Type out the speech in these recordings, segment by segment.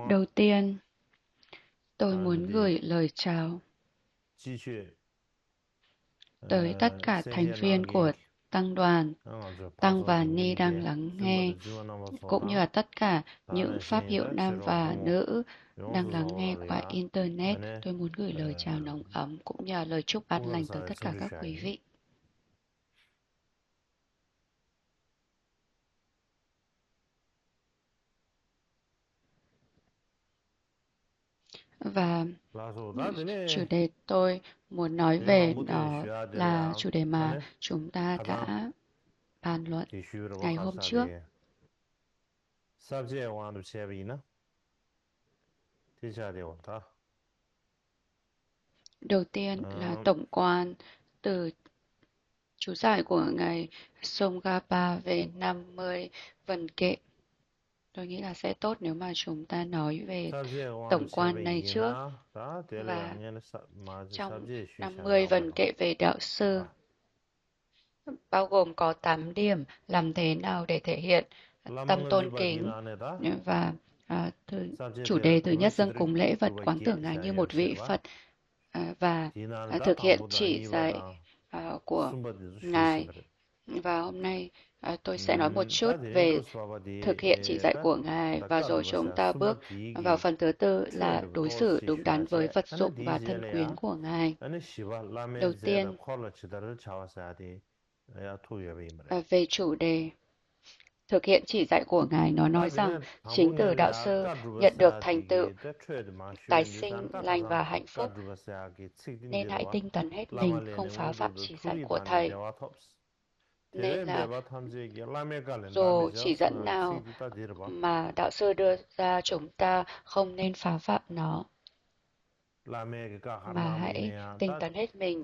Đầu tiên, tôi muốn gửi lời chào tới tất cả thành viên của Tăng đoàn. Tăng và Ni đang lắng nghe, cũng như là tất cả những pháp hiệu nam và nữ đang lắng nghe qua Internet. Tôi muốn gửi lời chào nồng ấm cũng như là lời chúc an lành tới tất cả các quý vị. Và chủ đề tôi muốn nói về đó là chủ đề mà chúng ta đã bàn luận ngày hôm trước. Đầu tiên là tổng quan từ chú giải của ngài Tsongkhapa về 50 vần kệ. Tôi nghĩ là sẽ tốt nếu mà chúng ta nói về tổng quan này trước. Và trong 50 vần kệ về đạo sư, bao gồm có 8 điểm làm thế nào để thể hiện tâm tôn kính và chủ đề thứ nhất dâng cúng lễ vật quán tưởng ngài như một vị Phật và thực hiện chỉ dạy của ngài. Và hôm nay tôi sẽ nói một chút về thực hiện chỉ dạy của ngài và rồi chúng ta bước vào phần thứ tư là đối xử đúng đắn với vật dụng và thân quyến của ngài. Đầu tiên về chủ đề thực hiện chỉ dạy của ngài, nó nói rằng chính từ đạo sư nhận được thành tựu tái sinh lành và hạnh phúc, nên hãy tinh tấn hết mình không phá phạm chỉ dạy của thầy. Nên là dù chỉ dẫn nào mà đạo sư đưa ra, chúng ta không nên phá phạm nó, mà hãy tinh tấn hết mình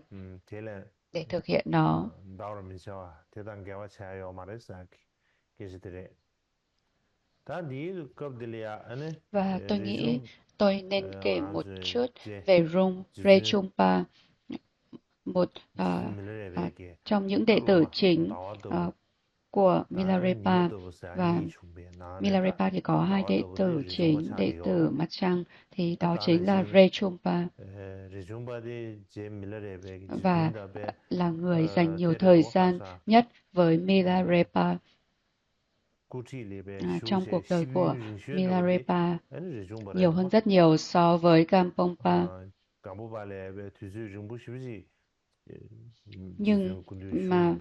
để thực hiện nó. Và tôi nghĩ tôi nên kể một chút về Rechungpa, một trong những đệ tử chính của Milarepa. Và Milarepa thì có hai đệ tử chính, đệ tử mặt trăng thì đó chính là Rechungpa và là người dành nhiều thời gian nhất với Milarepa. Trong cuộc đời của Milarepa nhiều hơn rất nhiều so với Gampongpa. Nhưng mà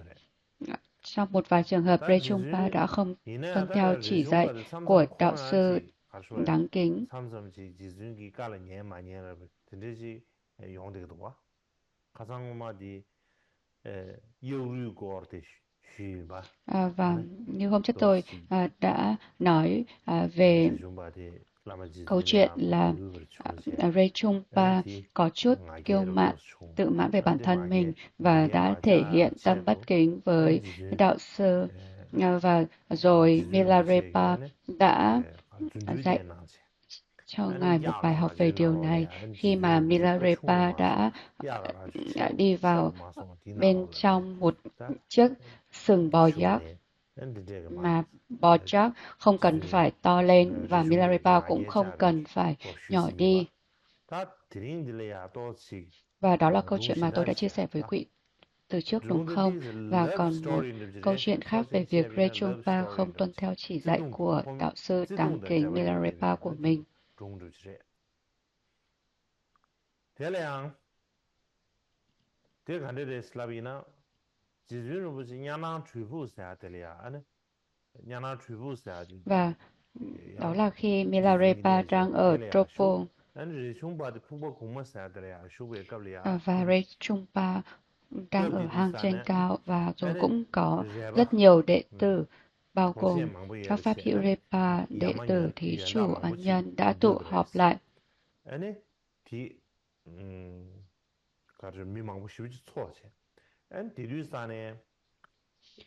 trong một vài trường hợp, Rechungpa đã không tuân theo chỉ dạy của đạo sư đáng kính. Và như hôm trước tôi đã nói về câu chuyện là Rechungpa có chút kiêu mạn, tự mãn về bản thân mình và đã thể hiện tâm bất kính với đạo sư. Và rồi Milarepa đã dạy cho ngài một bài học về điều này khi mà Milarepa đã đi vào bên trong một chiếc sừng bò giác, mà bò giác không cần phải to lên và Milarepa cũng không cần phải nhỏ đi. Và đó là câu chuyện mà tôi đã chia sẻ với quý vị từ trước, đúng không? Và còn một câu chuyện khác về việc Rechungpa không tuân theo chỉ dạy của đạo sư đáng kính Milarepa của mình. Và đó là khi Milarepa đang ở Tropo và Rechungpa đang ở hang trên cao, và rồi cũng có rất nhiều đệ tử bao gồm các pháp hữu Repa, đệ tử thí chủ ân nhân đã tụ họp lại.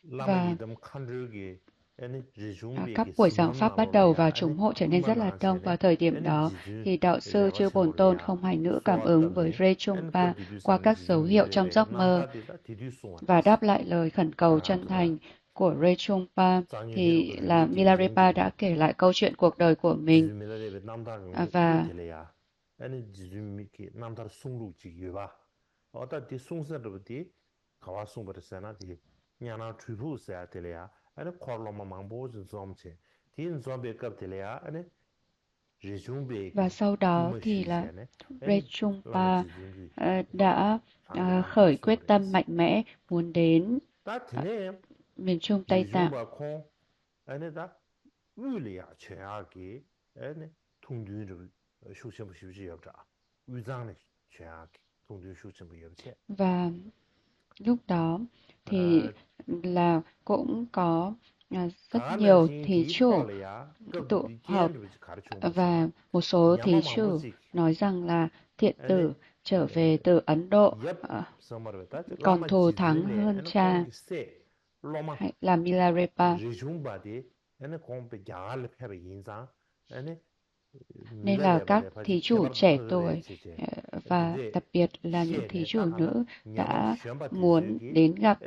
Và các buổi giảng pháp bắt đầu và chúng hội trở nên rất là đông. Vào thời điểm đó thì đạo sư Chư Bổn Tôn không hành nữ cảm ứng với Rechungpa qua các dấu hiệu trong giấc mơ và đáp lại lời khẩn cầu chân thành của Rechungpa thì là Milarepa đã kể lại câu chuyện cuộc đời của mình và sau đó thì là Rechungpa đã khởi quyết tâm mạnh mẽ muốn đến miền Trung Tây Tạng. Và lúc đó thì là cũng có rất nhiều thí chủ tụ họp và một số thí chủ nói rằng là thiện tử trở về từ Ấn Độ còn thù thắng hơn cha hay là Milarepa. Nên là các thí chủ trẻ tuổi và đặc biệt là những thí chủ nữ đã muốn đến gặp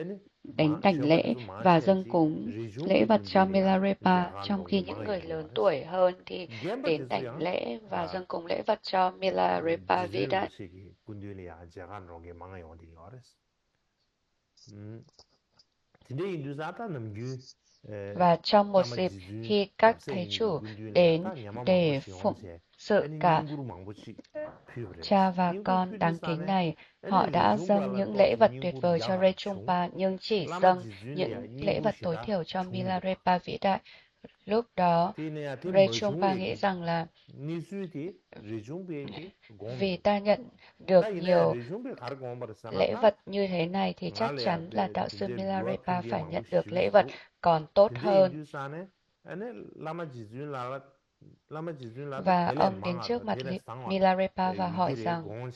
đánh đảnh lễ và dâng cúng lễ vật cho Milarepa, trong khi những người lớn tuổi hơn thì đến đảnh lễ và dâng cúng lễ vật cho Milarepa vĩ đại. Và trong một dịp khi các thầy chủ đến để phụng sự cả cha và con đáng kính này, họ đã dâng những lễ vật tuyệt vời cho Rechungpa nhưng chỉ dâng những lễ vật tối thiểu cho Milarepa vĩ đại. Lúc đó, Rechungpa nghĩ rằng là vì ta nhận được nhiều lễ vật như thế này thì chắc chắn là đạo sư Milarepa phải nhận được lễ vật còn tốt hơn. Và ông đến trước mặt Milarepa và hỏi rằng: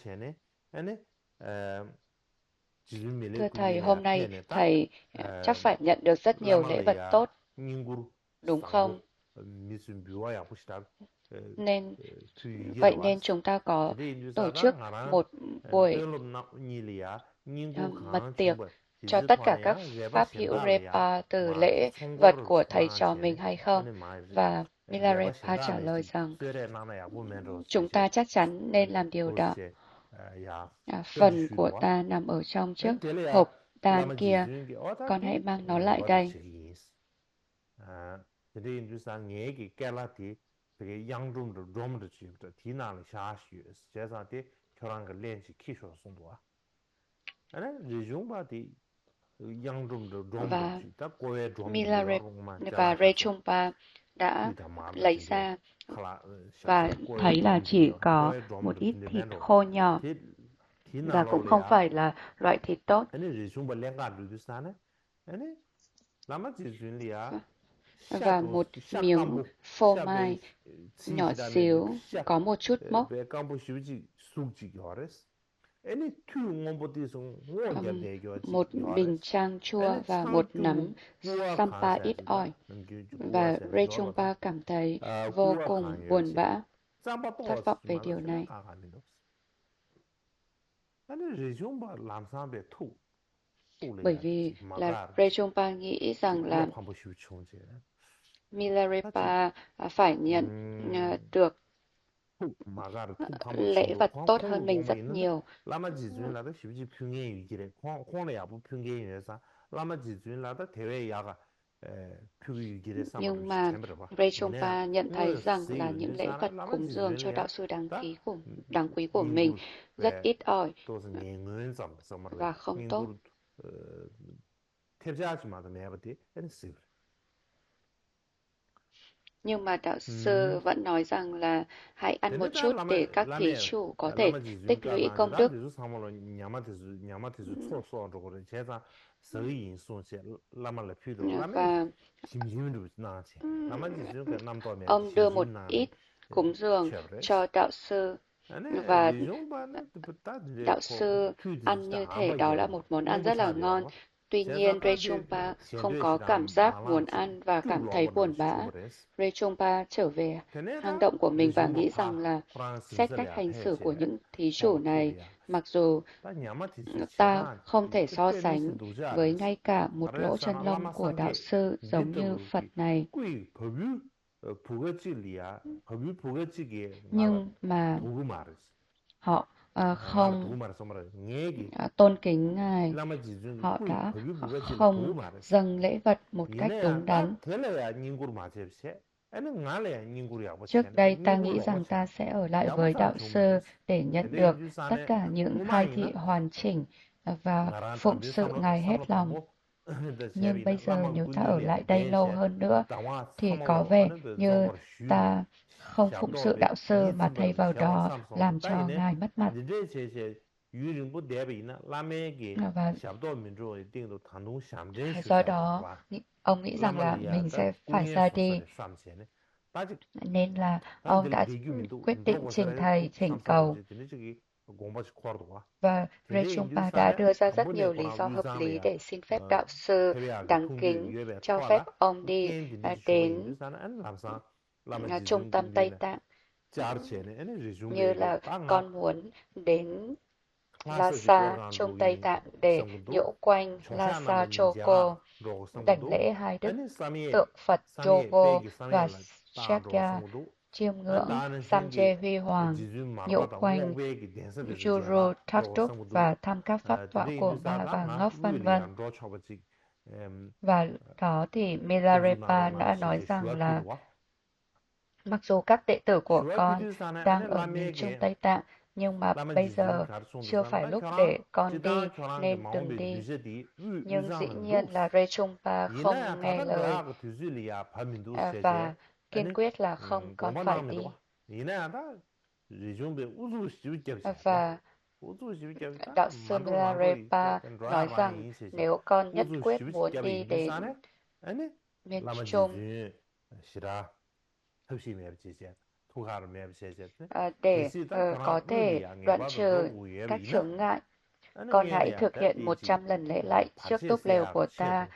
thưa thầy, hôm nay thầy chắc phải nhận được rất nhiều lễ vật tốt, đúng không? Vậy nên chúng ta có tổ chức một buổi mật tiệc cho tất cả các pháp hữu Repa từ lễ vật của thầy trò mình hay không? Và Milarepa trả lời rằng chúng ta chắc chắn nên làm điều đó. Phần của ta nằm ở trong chiếc hộp đàn kia, con hãy mang nó lại đây. Và Milarepa và Rechungpa đã lấy ra và thấy là chỉ có một ít thịt khô nhỏ và cũng không phải là loại thịt tốt. Và một miếng phô mai nhỏ xíu có một chút mốc. Một bình chang chua và một nắm sampa ít ỏi. Và Rechungpa cảm thấy vô cùng buồn bã, thất vọng về điều này. Bởi vì là Rechungpa nghĩ rằng là Milarepa phải nhận được lễ vật tốt hơn mình rất nhiều. Nhưng mà Rechungpa nhận thấy rằng là những lễ vật cúng dường cho đạo sư đáng quý của mình rất ít ỏi và không tốt. Nhưng mà đạo sư vẫn nói rằng là hãy ăn một chút để các thí chủ có thể tích lũy công đức. Và ông đưa một ít cúng dường cho đạo sư và đạo sư ăn như thể đó là một món ăn rất là ngon. Tuy nhiên, Rechungpa không có cảm giác muốn ăn và cảm thấy buồn bã. Rechungpa trở về hang động của mình và nghĩ rằng là xét cách hành xử của những thí chủ này Mặc dù ta không thể so sánh với ngay cả một lỗ chân lông của đạo sư giống như Phật này, nhưng mà họ không tôn kính Ngài, họ đã không dâng lễ vật một cách đúng đắn. Trước đây ta nghĩ rằng ta sẽ ở lại với đạo sư để nhận được tất cả những khai thị hoàn chỉnh và phụng sự Ngài hết lòng. Nhưng bây giờ nếu ta ở lại đây lâu hơn nữa thì có vẻ như ta không phụng sự đạo sư mà thay vào đó làm cho Ngài mất mặt. Và do đó, ông nghĩ rằng là mình sẽ phải ra đi. Nên là ông đã quyết định trình thầy, thỉnh cầu. Và Rechungpa đã đưa ra rất nhiều lý do hợp lý để xin phép đạo sư đáng kính cho phép ông đi đến trung tâm Tây Tạng. Như là con muốn đến Lhasa, Trung Tây Tạng để nhiễu quanh Lhasa Choko, đảnh lễ hai đức tượng Phật Yogo và Shakya, chiêm ngưỡng Samje Huy Hoàng, nhiễu quanh Juru Thaktuk và thăm các pháp tọa của Ba và Ngốc vân vân. Và đó thì Milarepa đã nói rằng là mặc dù các đệ tử của con đang ở miền Trung Tây Tạng, nhưng mà bây giờ chưa phải lúc để con đi nên đừng đi. Nhưng dĩ nhiên là Rechungpa không nghe lời và kiên quyết là không, con phải đi. Và đạo sư Milarepa nói rằng nếu con nhất quyết muốn đi đến miền Trung để có thể đoạn trừ các chướng ngại, con hãy thực hiện 100 lần lễ lạy trước túp lều của ta,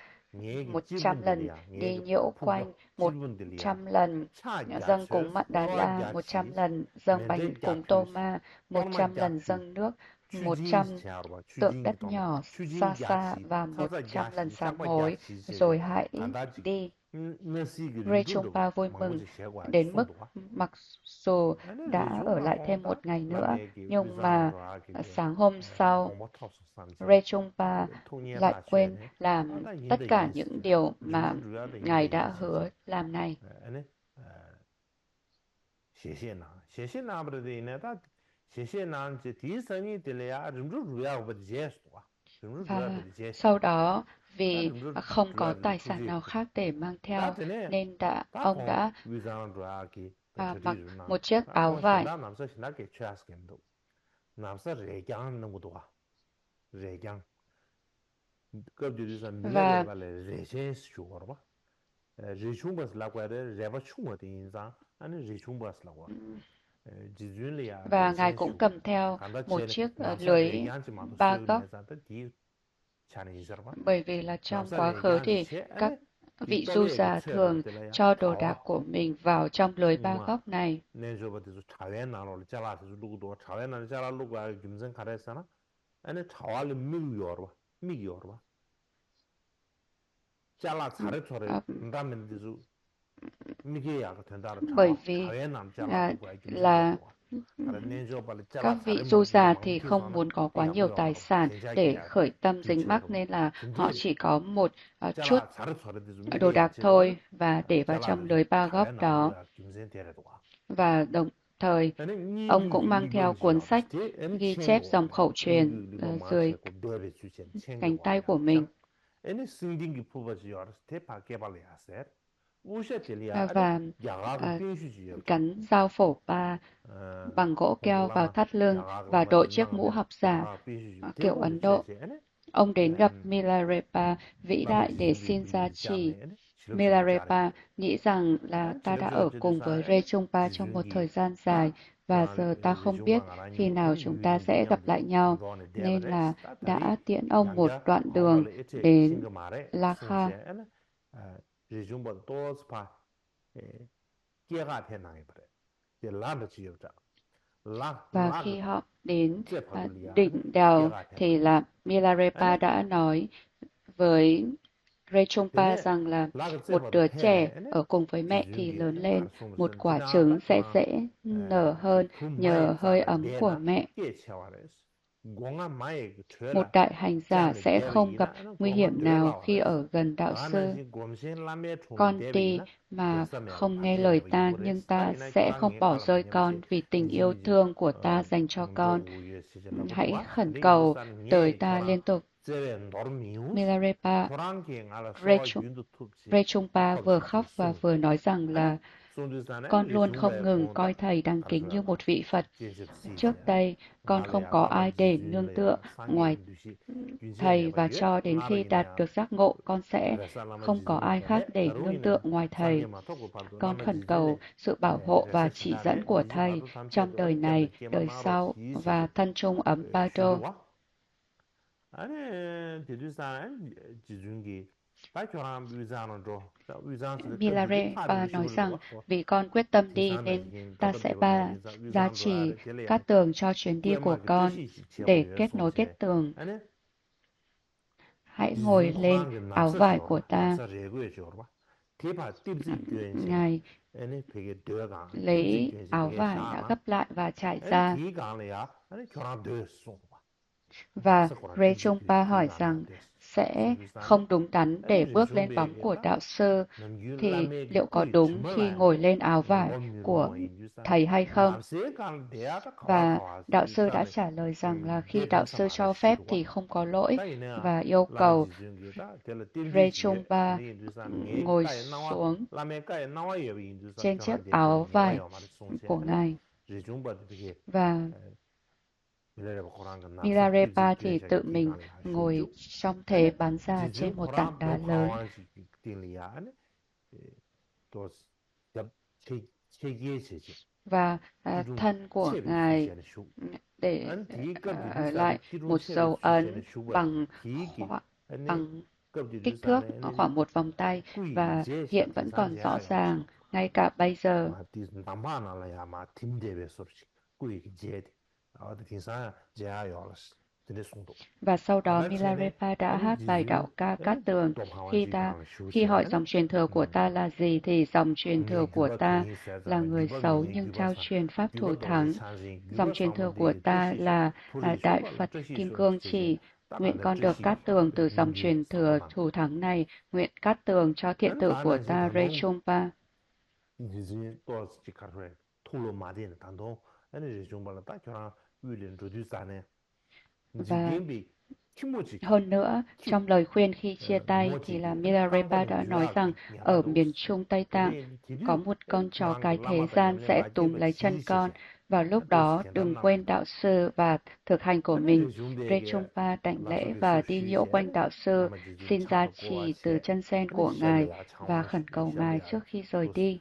100 lần đi nhiễu quanh, 100 lần dâng cúng Mạn Đà La, 100 lần dâng bánh cúng Tô Ma, 100 lần dâng nước, 100 tượng đất nhỏ xa xa và 100 lần sám hối, rồi hãy đi. Rechungpa vui mừng đến mức mặc dù đã ở lại thêm một ngày nữa, nhưng mà sáng hôm sau, Rechungpa lại quên làm tất cả những điều mà Ngài đã hứa làm này. Và sau đó, vì không có tài sản nào khác để mang theo, nên ông đã mặc một chiếc áo vải. Và Ngài cũng cầm theo một chiếc lưới ba góc. Bởi vì là trong quá khứ thì các vị du giả thường cho đồ đạc của mình vào trong lưới ba góc này. Bởi vì là các vị du già thì không muốn có quá nhiều tài sản để khởi tâm dính mắc, nên là họ chỉ có một chút đồ đạc thôi và để vào trong lưới ba góc đó. Và đồng thời, ông cũng mang theo cuốn sách ghi chép dòng khẩu truyền dưới cánh tay của mình. Và gắn dao phổ ba bằng gỗ keo vào thắt lưng và đội chiếc mũ học giả kiểu Ấn Độ. Ông đến gặp Milarepa vĩ đại để xin gia trì. Milarepa nghĩ rằng là ta đã ở cùng với Rechungpa trong một thời gian dài và giờ ta không biết khi nào chúng ta sẽ gặp lại nhau, nên là đã tiễn ông một đoạn đường đến Lakha. Và khi họ đến đỉnh đèo thì là Milarepa đã nói với Rechungpa rằng là một đứa trẻ ở cùng với mẹ thì lớn lên, một quả trứng sẽ dễ nở hơn nhờ hơi ấm của mẹ. Một đại hành giả sẽ không gặp nguy hiểm nào khi ở gần đạo sư. Con đi mà không nghe lời ta, nhưng ta sẽ không bỏ rơi con vì tình yêu thương của ta dành cho con. Hãy khẩn cầu tới ta liên tục. Milarepa Rechungpa vừa khóc và vừa nói rằng là con luôn không ngừng coi thầy Đăng Kính như một vị Phật. Trước đây, con không có ai để nương tựa ngoài thầy và cho đến khi đạt được giác ngộ, con sẽ không có ai khác để nương tựa ngoài thầy. Con khẩn cầu sự bảo hộ và chỉ dẫn của thầy trong đời này, đời sau và thân chung ấm Bado. Milarepa nói rằng vì con quyết tâm đi nên ta sẽ gia trì cát tường cho chuyến đi của con để kết nối kết tường. Hãy ngồi lên áo vải của ta. Ngài lấy áo vải đã gấp lại và trải ra. Và Rechungpa hỏi rằng sẽ không đúng đắn để bước lên bóng của đạo sư thì liệu có đúng khi ngồi lên áo vải của thầy hay không? Và đạo sư đã trả lời rằng là khi đạo sư cho phép thì không có lỗi và yêu cầu Rechungpa ngồi xuống trên chiếc áo vải của ngài. Và Milarepa thì tự mình ngồi trong thế bắn ra trên một tảng đá lớn. Và thân của ngài để ở lại một dấu ấn bằng kích thước khoảng một vòng tay và hiện vẫn còn rõ ràng ngay cả bây giờ. Và sau đó Milarepa đã hát bài đạo ca Cát Tường. Khi hỏi dòng truyền thừa của ta là gì thì dòng truyền thừa của ta là người xấu nhưng trao truyền pháp thủ thắng. Dòng truyền thừa của ta là Đại Phật Kim Cương Chỉ. Nguyện con được cát tường từ dòng truyền thừa thủ thắng này. Nguyện cát tường cho thiện tử của ta Rechungpa. Và hơn nữa, trong lời khuyên khi chia tay thì là Milarepa đã nói rằng ở miền Trung Tây Tạng có một con chó cái thế gian sẽ túm lấy chân con. Vào lúc đó, đừng quên đạo sư và thực hành của mình. Rechungpa đảnh lễ và đi nhiễu quanh đạo sư, xin gia trì từ chân sen của ngài và khẩn cầu ngài trước khi rời đi.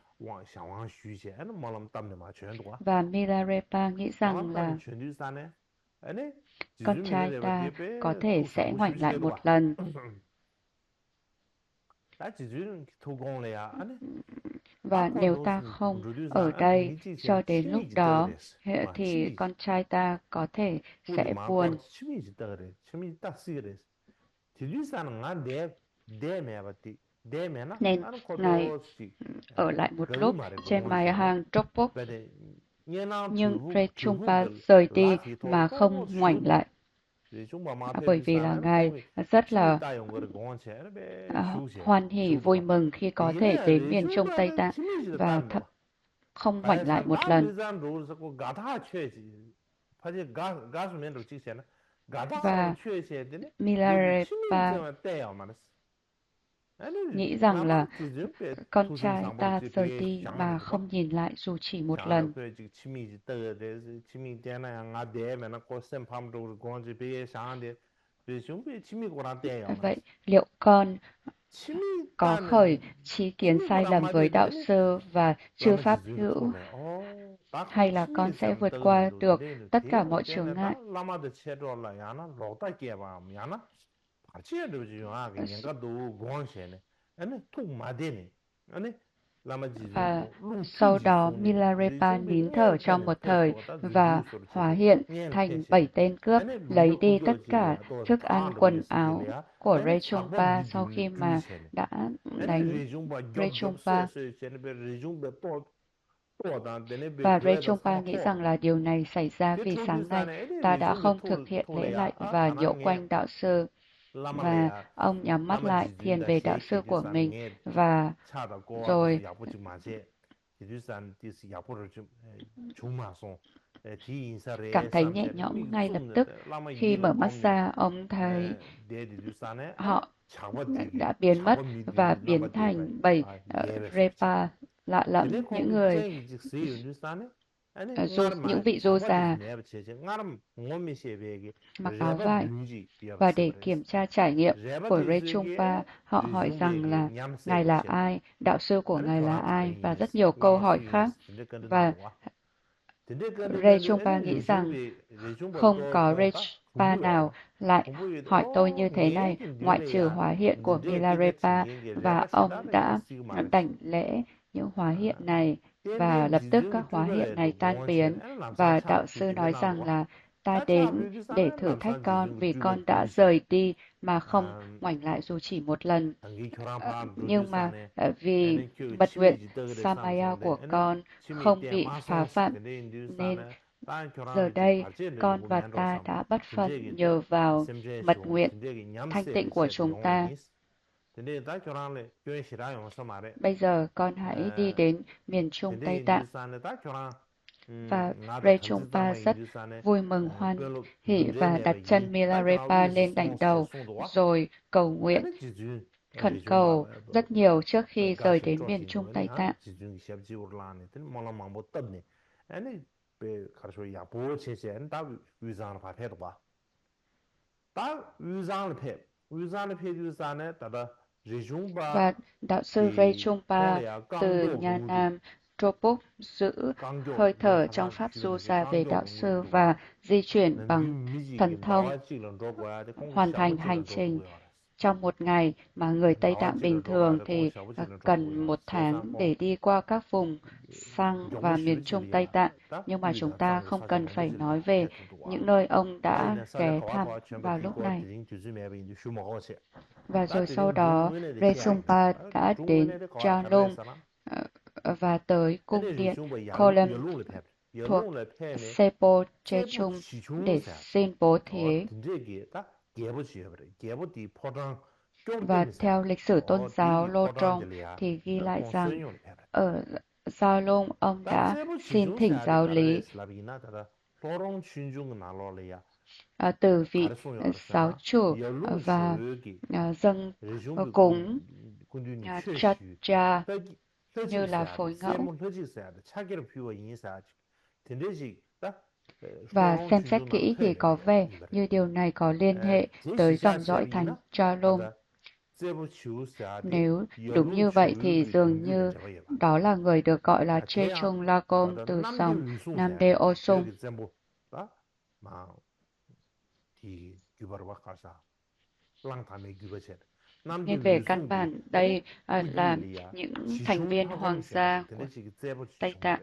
Và Milarepa nghĩ rằng là con trai ta có thể sẽ ngoảnh lại một lần. Và nếu ta không ở đây cho đến lúc đó thì con trai ta có thể sẽ buồn. Nên ngài ở lại một lúc trên mái hang Dropbox, nhưng Rechungpa rời đi mà không ngoảnh lại. Bởi vì là ngài rất là hoan hỉ vui mừng khi có thể đến miền Trung Tây Tạng và không ngoảnh lại một lần. Và Milarepa nghĩ rằng là con trai ta rời đi mà không nhìn lại dù chỉ một lần. Vậy liệu con có khởi chí kiến sai lầm với đạo sư và chư pháp hữu, hay là con sẽ vượt qua được tất cả mọi chướng ngại? Và sau đó Milarepa nín thở trong một thời và hóa hiện thành 7 tên cướp, lấy đi tất cả thức ăn quần áo của Rechungpa sau khi mà đã đánh Rechungpa. Và Rechungpa nghĩ rằng là điều này xảy ra vì sáng nay ta đã không thực hiện lễ lạy và nhỗ quanh đạo sư. Và ông nhắm mắt lại thiền về đạo sư của mình và rồi cảm thấy nhẹ nhõm ngay lập tức. Khi mở mắt ra, ông thấy họ đã biến mất và biến thành 7 Repa lạ lẫm, những vị du già mặc áo vải. Và để kiểm tra trải nghiệm của Rechungpa, họ hỏi rằng là Ngài là ai, đạo sư của Ngài là ai, và rất nhiều câu hỏi khác. Và Rechungpa nghĩ rằng không có Repa nào lại hỏi tôi như thế này, ngoại trừ hóa hiện của Milarepa, và ông đã đảnh lễ những hóa hiện này, và lập tức các hóa hiện này tan biến, và đạo sư nói rằng là ta đến để thử thách con vì con đã rời đi mà không ngoảnh lại dù chỉ một lần. Nhưng mà vì mật nguyện Samaya của con không bị phá phạm nên giờ đây con và ta đã bất phân nhờ vào mật nguyện thanh tịnh của chúng ta. Bây giờ con hãy đi đến miền Trung Tây Tạng. Và Rechungpa rất vui mừng hoan hỉ và đặt chân Milarepa lên đỉnh đầu, rồi cầu nguyện, khẩn cầu rất nhiều trước khi rời đến miền Trung Tây Tạng. Và đạo sư Rechungpa từ nhà Nam Tropok giữ hơi thở trong pháp du xa về đạo sư và di chuyển bằng thần thông, hoàn thành hành trình trong một ngày mà người Tây Tạng bình thường thì cần 1 tháng để đi qua các vùng Sang và miền Trung Tây Tạng. Nhưng mà chúng ta không cần phải nói về những nơi ông đã ghé thăm vào lúc này. Và rồi sau đó, Rechungpa đã đến Chalung và tới cung điện Kolam thuộc Sepo Chechung để xin bố thí. Và theo lịch sử tôn giáo Lô Trong thì ghi lại rằng ở Giao Lung ông đã xin thỉnh giáo lý từ vị giáo chủ và dâng cúng Chacha như là phối ngẫu. Và xem xét kỹ thì có vẻ như điều này có liên hệ tới dòng dõi thánh Chalom. Nếu đúng như vậy thì dường như đó là người được gọi là Chechung Lagom từ dòng Namde Osung. Nên về căn bản đây là những thành viên hoàng gia của Tây Tạng.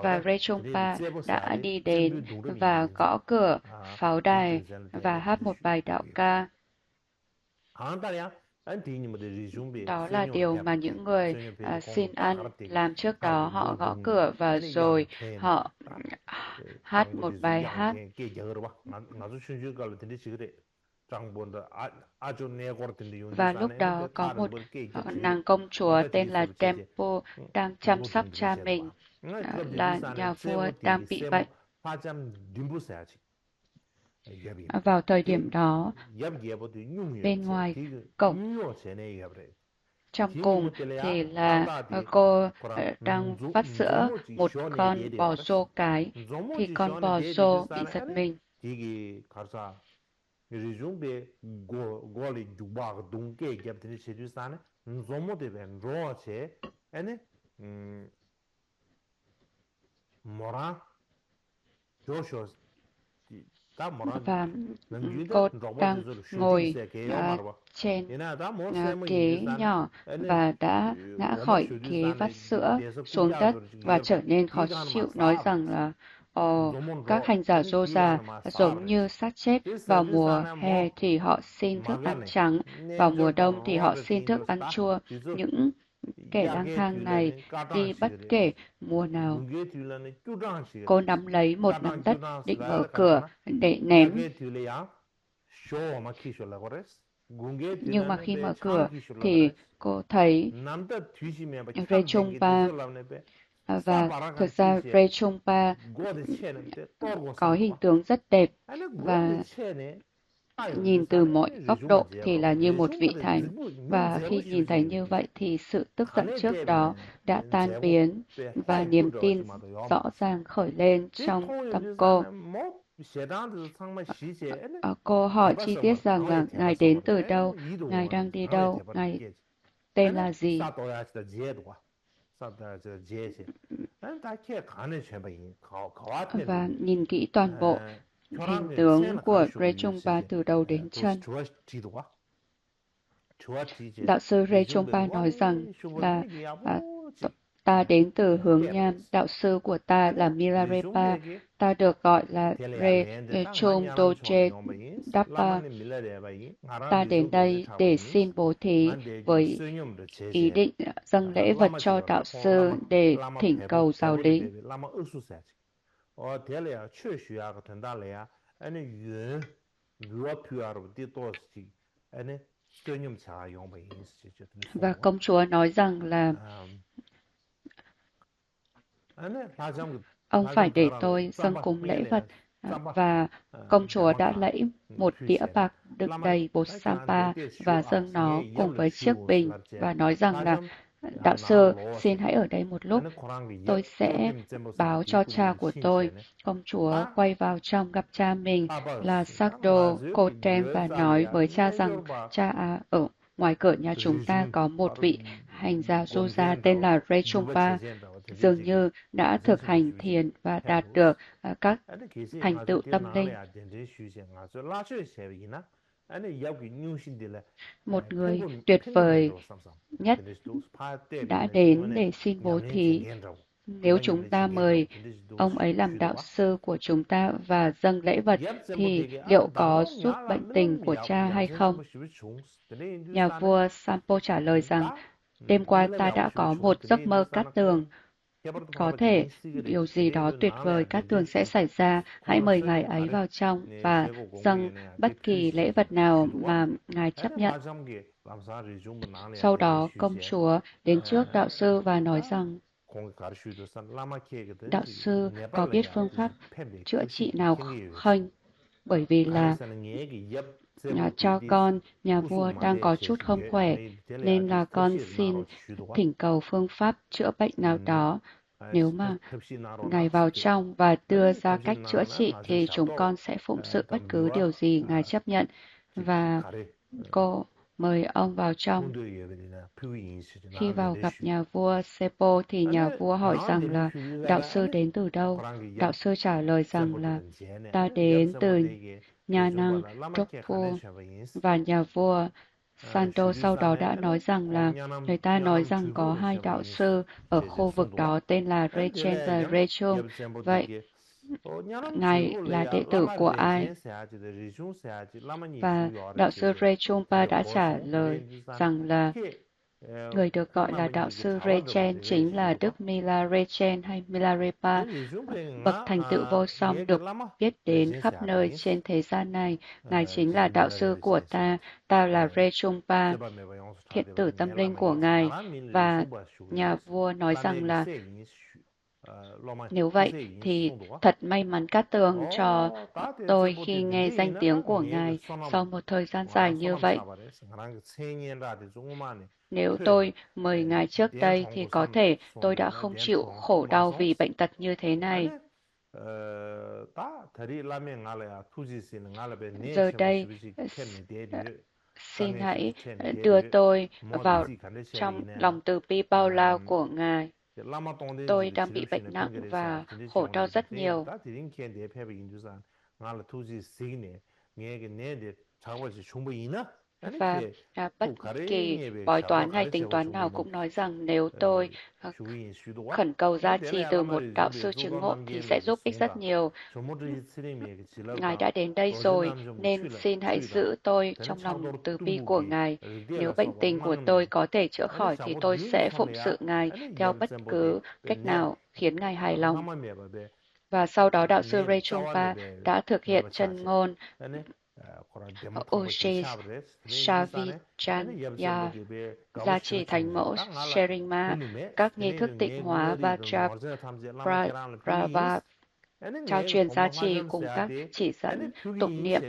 Và Rechungpa đã đi đến và gõ cửa pháo đài và hát một bài đạo ca. Đó là điều mà những người xin ăn làm trước đó. Họ gõ cửa và rồi họ hát một bài hát. Và lúc đó có một nàng công chúa tên là Tempo đang chăm sóc cha mình, là nhà vua đang bị bệnh. Vào thời điểm đó, bên ngoài cổng trong cùng thì là cô đang vắt sữa một con bò rô cái, thì con bò rô bị giật mình. và cô đang ngồi trên ghế nhỏ và đã ngã khỏi ghế vắt sữa xuống đất và trở nên khó chịu, nói rằng là các hành giả rô già giống như xác chết, vào mùa hè thì họ xin thức ăn trắng, vào mùa đông thì họ xin thức ăn chua. Những kẻ lang thang này đi bất kể mùa nào. Cô nắm lấy một nắm đất định mở cửa để ném. Nhưng mà khi mở cửa thì cô thấy Rechungpa, và thực ra Rechungpa có hình tướng rất đẹp và nhìn từ mọi góc độ thì là như một vị thánh. Và khi nhìn thấy như vậy thì sự tức giận trước đó đã tan biến và niềm tin rõ ràng khởi lên trong tâm cô. Cô hỏi chi tiết rằng là Ngài đến từ đâu, Ngài đang đi đâu, Ngài tên là gì. Và nhìn kỹ toàn bộ hình tướng của Rechungpa từ đầu đến chân. Đạo sư Rechungpa nói rằng là ta đến từ hướng Nam, đạo sư của ta là Milarepa, ta được gọi là Rechung Doje Dappa. Ta đến đây để xin bố thí với ý định dâng lễ vật cho đạo sư để thỉnh cầu giáo lý. Và công chúa nói rằng là ông phải để tôi dâng cúng lễ vật, và công chúa đã lấy một đĩa bạc đựng đầy bột sampa và dâng nó cùng với chiếc bình và nói rằng là đạo sư xin hãy ở đây một lúc, tôi sẽ báo cho cha của tôi. Công chúa quay vào trong gặp cha mình là Sakdo Kotem và nói với cha rằng cha ở ngoài cửa nhà chúng ta có một vị hành giả du gia tên là Rechungpa, dường như đã thực hành thiền và đạt được các thành tựu tâm linh. Một người tuyệt vời nhất đã đến để xin bố thí. Nếu chúng ta mời ông ấy làm đạo sư của chúng ta và dâng lễ vật thì liệu có giúp bệnh tình của cha hay không? Nhà vua Sampo trả lời rằng, đêm qua ta đã có một giấc mơ cát tường. Có thể điều gì đó tuyệt vời cát tường sẽ xảy ra, hãy mời ngài ấy vào trong và dâng bất kỳ lễ vật nào mà ngài chấp nhận. Sau đó công chúa đến trước đạo sư và nói rằng, đạo sư có biết phương pháp chữa trị nào không? Bởi vì là cho con, nhà vua đang có chút không khỏe, nên là con xin thỉnh cầu phương pháp chữa bệnh nào đó. Nếu mà ngài vào trong và đưa ra cách chữa trị thì chúng con sẽ phụng sự bất cứ điều gì ngài chấp nhận. Và cô mời ông vào trong. Khi vào gặp nhà vua Sepo thì nhà vua hỏi rằng là đạo sư đến từ đâu? Đạo sư trả lời rằng là ta đến từ nhà năng Drokpo. Và nhà vua Santo sau đó đã nói rằng là người ta nói rằng có hai đạo sư ở khu vực đó tên là Rechen và Rechung. Vậy ngài là đệ tử của ai? Và đạo sư Rechungpa đã trả lời rằng là người được gọi là đạo sư Rechen chính là Đức Mila Rechen hay Milarepa, bậc thành tựu vô song được biết đến khắp nơi trên thế gian này. Ngài chính là đạo sư của ta, ta là Rechungpa, thiện tử tâm linh của ngài. Và nhà vua nói rằng là nếu vậy thì thật may mắn cát tường cho tôi khi nghe danh tiếng của ngài sau một thời gian dài như vậy. Nếu tôi mời ngài trước đây thì có thể tôi đã không chịu khổ đau vì bệnh tật như thế này. Giờ đây, xin hãy đưa tôi vào trong lòng từ bi bao la của ngài. Tôi đang bị bệnh nặng và khổ đau rất nhiều. Và bất kỳ bói toán hay tính toán nào cũng nói rằng nếu tôi khẩn cầu gia trì từ một đạo sư chứng ngộ thì sẽ giúp ích rất nhiều. Ngài đã đến đây rồi, nên xin hãy giữ tôi trong lòng từ bi của Ngài. Nếu bệnh tình của tôi có thể chữa khỏi thì tôi sẽ phụng sự Ngài theo bất cứ cách nào khiến Ngài hài lòng. Và sau đó đạo sư Ray Trungpa đã thực hiện chân ngôn Ushis Savijanya, gia trì thánh mẫu Sherima, các nghi thức tịnh hóa Vajraprava, trao truyền gia trì cùng các chỉ dẫn tụng niệm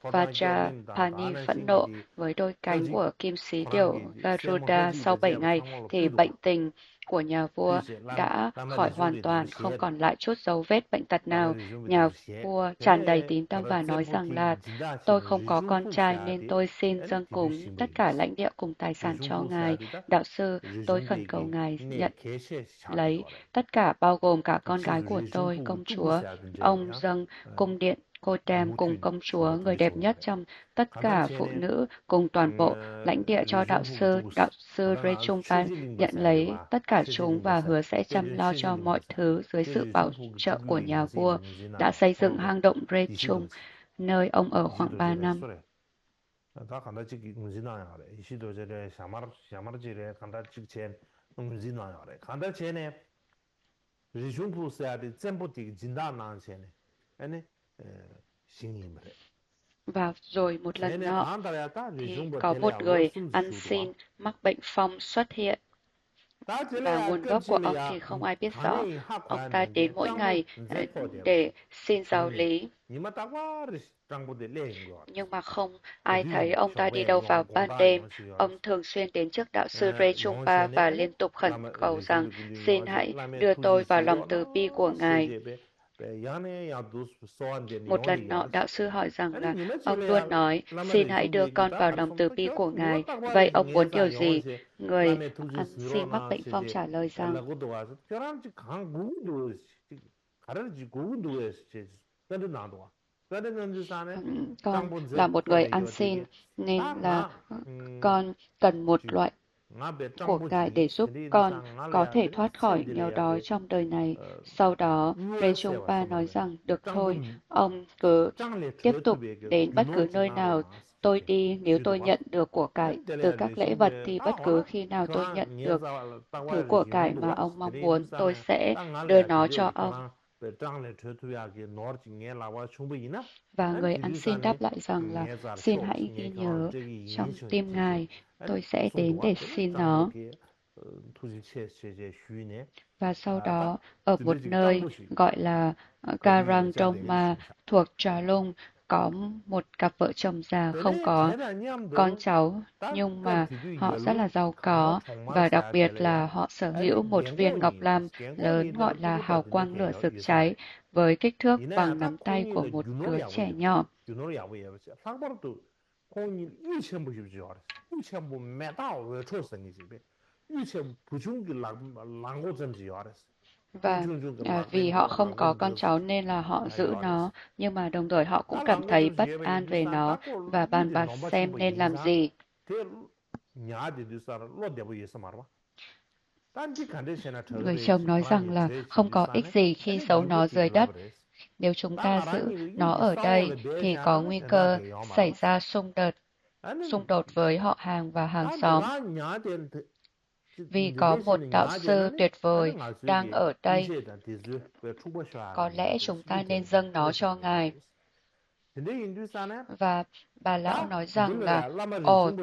Vajrapani phẫn nộ với đôi cánh của kim sĩ điểu Garuda. Sau 7 ngày thì bệnh tình của nhà vua đã khỏi hoàn toàn, không còn lại chút dấu vết bệnh tật nào. Nhà vua tràn đầy tín tâm và nói rằng là tôi không có con trai nên tôi xin dâng cúng tất cả lãnh địa cùng tài sản cho ngài. Đạo sư, tôi khẩn cầu ngài nhận lấy tất cả bao gồm cả con gái của tôi, công chúa. Ông dâng cung điện Kotem cùng công chúa, người đẹp nhất trong tất cả phụ nữ, cùng toàn bộ lãnh địa cho đạo sư. Đạo sư Rechungpa nhận lấy tất cả chúng và hứa sẽ chăm lo cho mọi thứ dưới sự bảo trợ của nhà vua. Đã xây dựng hang động Rechung, nơi ông ở khoảng 3 năm. Và rồi một lần nọ thì có một người ăn xin mắc bệnh phong xuất hiện. Và nguồn gốc của ông thì không ai biết rõ. Ông ta đến mỗi ngày để xin giáo lý. Nhưng mà không ai thấy ông ta đi đâu vào ban đêm. Ông thường xuyên đến trước đạo sư Rechungpa và liên tục khẩn cầu rằng xin hãy đưa tôi vào lòng từ bi của ngài. Một lần nọ, đạo sư hỏi rằng là ông luôn nói, xin hãy đưa con vào lòng từ bi của ngài. Vậy ông muốn điều gì? Người ăn xin mắc bệnh phong trả lời rằng, con là một người ăn xin, nên là con cần một loại của cải để giúp con có thể thoát khỏi nghèo đói trong đời này. Sau đó, Rechungpa nói rằng, được thôi, ông cứ tiếp tục đến bất cứ nơi nào tôi đi. Nếu tôi nhận được của cải từ các lễ vật thì bất cứ khi nào tôi nhận được thứ của cải mà ông mong muốn, tôi sẽ đưa nó cho ông. Và người ăn xin đáp lại rằng là xin hãy ghi nhớ trong tim ngài, tôi sẽ đến để xin nó. Và sau đó, ở một nơi gọi là Karang Doma thuộc Trà Lung, có một cặp vợ chồng già không có con cháu, nhưng mà họ rất là giàu có, và đặc biệt là họ sở hữu một viên ngọc lam lớn gọi là hào quang lửa rực cháy, với kích thước bằng nắm tay của một đứa trẻ nhỏ. Và vì họ không có con cháu nên là họ giữ nó, nhưng mà đồng thời họ cũng cảm thấy bất an về nó và bàn bạc xem nên làm gì. Người chồng nói rằng là không có ích gì khi giấu nó dưới đất. Nếu chúng ta giữ nó ở đây thì có nguy cơ xảy ra xung đột với họ hàng và hàng xóm. Vì có một đạo sư tuyệt vời đang ở đây, có lẽ chúng ta nên dâng nó cho ngài. Và bà lão nói rằng là,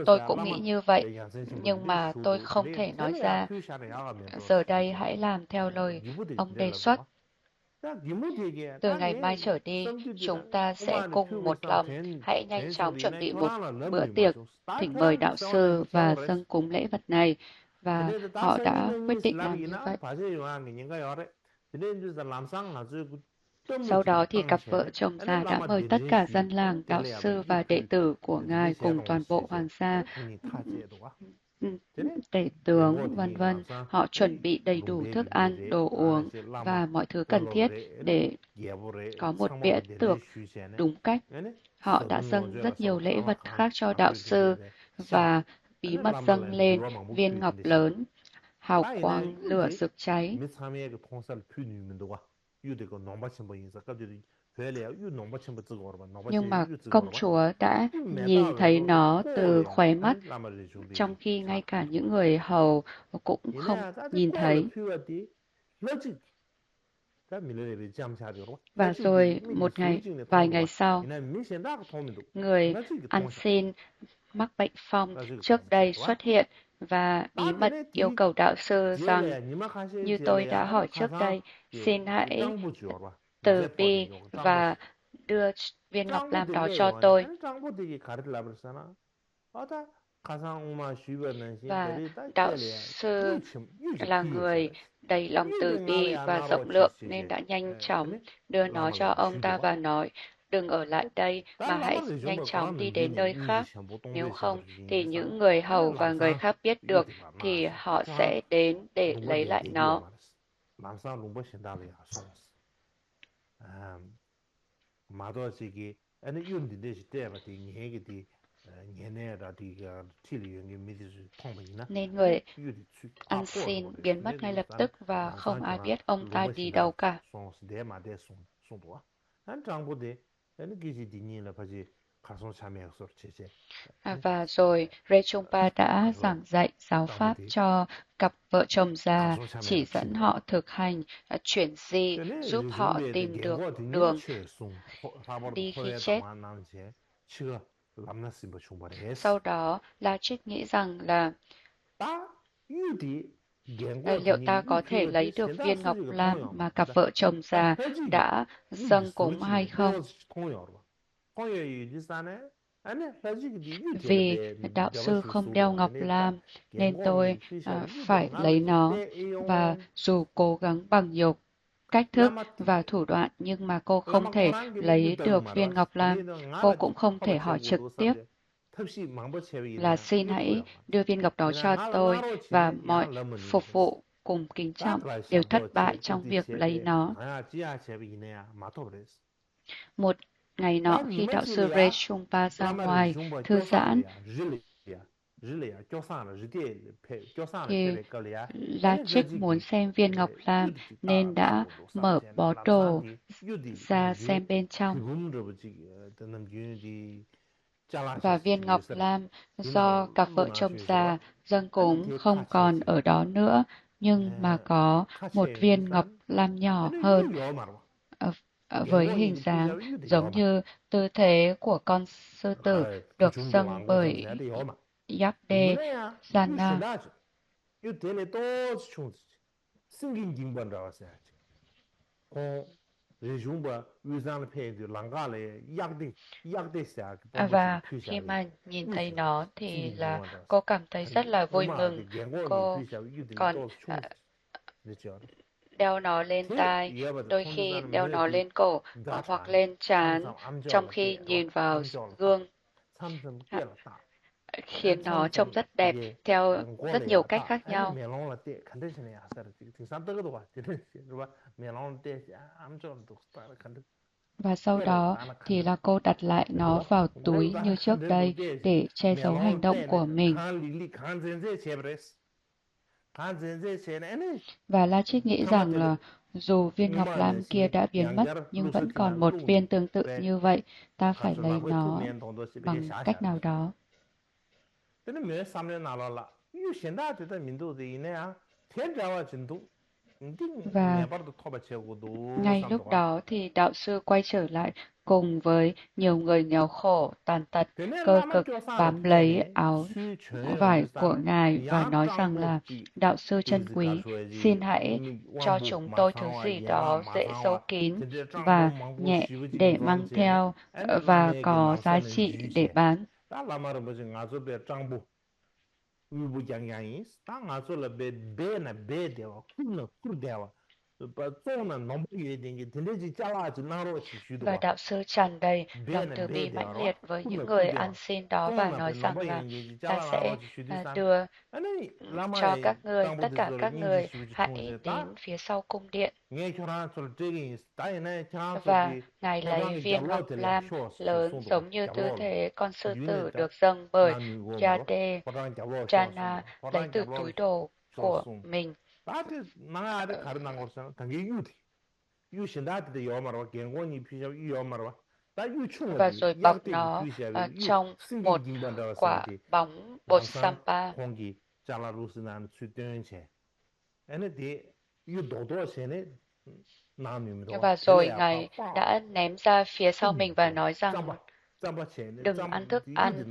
tôi cũng nghĩ như vậy, nhưng mà tôi không thể nói ra. Giờ đây hãy làm theo lời ông đề xuất. Từ ngày mai trở đi, chúng ta sẽ cùng một lòng, hãy nhanh chóng chuẩn bị một bữa tiệc, thỉnh mời đạo sư và dâng cúng lễ vật này. Và họ đã quyết định làm như vậy. Sau đó thì cặp vợ chồng già đã mời tất cả dân làng, đạo sư và đệ tử của ngài cùng toàn bộ hoàng gia tể tướng, vân vân. Họ chuẩn bị đầy đủ thức ăn, đồ uống và mọi thứ cần thiết để có một bữa tiệc đúng cách. Họ đã dâng rất nhiều lễ vật khác cho đạo sư và bí mật dâng lên viên ngọc lớn, hào quang lửa rực cháy. Nhưng mà công chúa đã nhìn thấy nó từ khóe mắt, trong khi ngay cả những người hầu cũng không nhìn thấy. Và rồi vài ngày sau, người ăn xin mắc bệnh phong trước đây xuất hiện và bí mật yêu cầu đạo sư rằng, như tôi đã hỏi trước đây, xin hãy từ bi và đưa viên ngọc lam đó cho tôi. Và đạo sư là người đầy lòng từ bi và rộng lượng nên đã nhanh chóng đưa nó cho ông ta và nói, đừng ở lại đây mà hãy nhanh chóng đi đến nơi khác. Nếu không thì những người hầu và người khác biết được thì họ sẽ đến để lấy lại nó. Nên người ăn xin biến mất ngay lập tức và không ai biết ông ta đi đâu cả. Và rồi Rechungpa đã giảng dạy giáo pháp cho cặp vợ chồng già, chỉ dẫn họ thực hành chuyển di, giúp họ tìm được đường đi khi chết. Sau đó, La Trích nghĩ rằng là liệu ta có thể lấy được viên ngọc lam mà cặp vợ chồng già đã dâng cúng hay không? Vì đạo sư không đeo ngọc lam nên tôi phải lấy nó, và dù cố gắng bằng nhiều cách thức và thủ đoạn nhưng mà cô không thể lấy được viên ngọc lam. Cô cũng không thể hỏi trực tiếp là xin hãy đưa viên ngọc đó cho tôi, và mọi phục vụ cùng kính trọng đều thất bại trong việc lấy nó. Một ngày nọ, khi đạo sư Rechungpa ra ngoài thư giãn, thì La Trích muốn xem viên ngọc lam nên đã mở bó đồ ra xem bên trong. Và viên ngọc lam do cặp vợ chồng già dâng cúng không còn ở đó nữa, nhưng mà có một viên ngọc lam nhỏ hơn, với hình dáng giống như tư thế của con sư tử được dâng bởi Yakde Jana. Và khi mà nhìn thấy nó thì là cô cảm thấy rất là vui mừng. Cô còn đeo nó lên tai, đôi khi đeo nó lên cổ hoặc lên trán, trong khi nhìn vào gương, khiến nó trông rất đẹp theo rất nhiều cách khác nhau. Và sau đó thì là cô đặt lại nó vào túi như trước đây để che giấu hành động của mình. Và La Trích nghĩ rằng là dù viên ngọc lam kia đã biến mất nhưng vẫn còn một viên tương tự như vậy, ta phải lấy nó bằng cách nào đó. Và ngay lúc đó thì đạo sư quay trở lại cùng với nhiều người nghèo khổ, tàn tật, cơ cực bám lấy áo vải của ngài và nói rằng là đạo sư chân quý, xin hãy cho chúng tôi thứ gì đó dễ giấu kín và nhẹ để mang theo và có giá trị để bán. Và đạo sư tràn đầy lòng từ bi mãnh liệt với những người ăn xin đó và nói rằng là ta sẽ đưa cho các người, tất cả các người hãy đến phía sau cung điện. Và Ngài lấy viên ngọc lam lớn giống như tư thế con sư tử được dâng bởi Yade Jana lấy từ túi đồ của mình. Và rồi bọc nó trong một quả bóng bột sampa. Và rồi Ngài đã ném ra phía sau mình và nói rằng đừng ăn thức ăn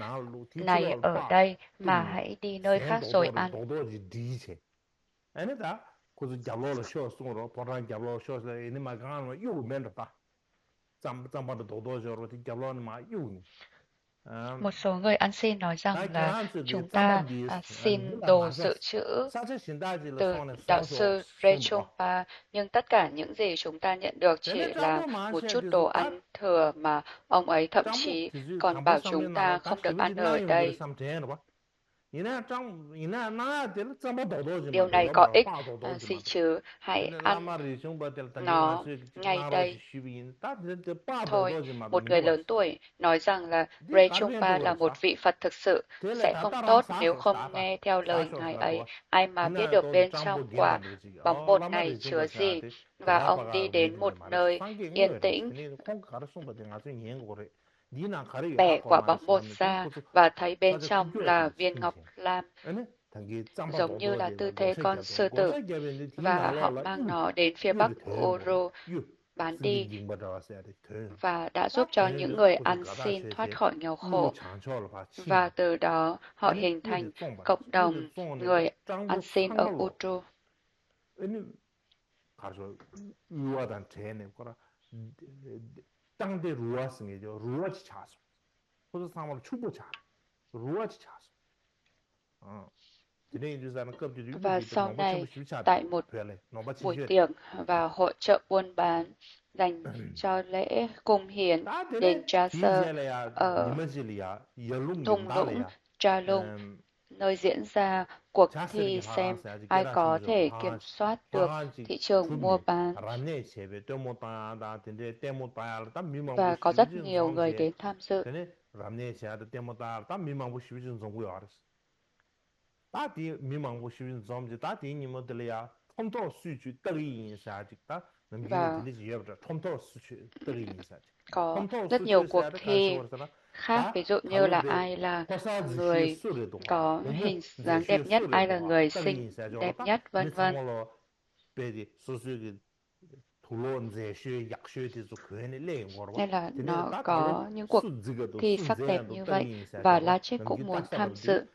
này ở đây mà hãy đi nơi khác rồi ăn. Một số người ăn xin nói rằng là chúng ta xin đồ dự trữ từ đạo sư Rechungpa, nhưng tất cả những gì chúng ta nhận được chỉ là một chút đồ ăn thừa mà ông ấy thậm chí còn bảo chúng ta không được ăn ở đây. Điều này có ích gì chứ, hãy ăn nó ngay đây. Thôi, một người lớn tuổi nói rằng là Rechungpa là một vị Phật thực sự, sẽ không tốt nếu không nghe theo lời Ngài ấy. Ai mà biết được bên trong quả bóng bột này chứa gì. Và ông đi đến một nơi yên tĩnh, bẻ quả bóng bột ra và thấy bên trong là viên ngọc lam, giống như là tư thế con sư tử, và họ mang nó đến phía bắc Uru bán đi và đã giúp cho những người ăn xin thoát khỏi nghèo khổ. Và từ đó họ hình thành cộng đồng người ăn xin ở Uru. Và sau này, tại một buổi tiệc và hội chợ buôn bán dành cho lễ cung hiến đền Chasa ở thung lũng Chalung, nơi diễn ra cuộc thi xem ai có thể kiểm soát được thị trường mua bán. Và có rất nhiều người đến tham dự. Và có rất nhiều cuộc thi khác, ví dụ như là ai là người có hình dáng đẹp nhất, ai là người xinh đẹp nhất, vân vân. Nên là nó có những cuộc thi sắc đẹp như vậy, và La Trích cũng muốn tham dự.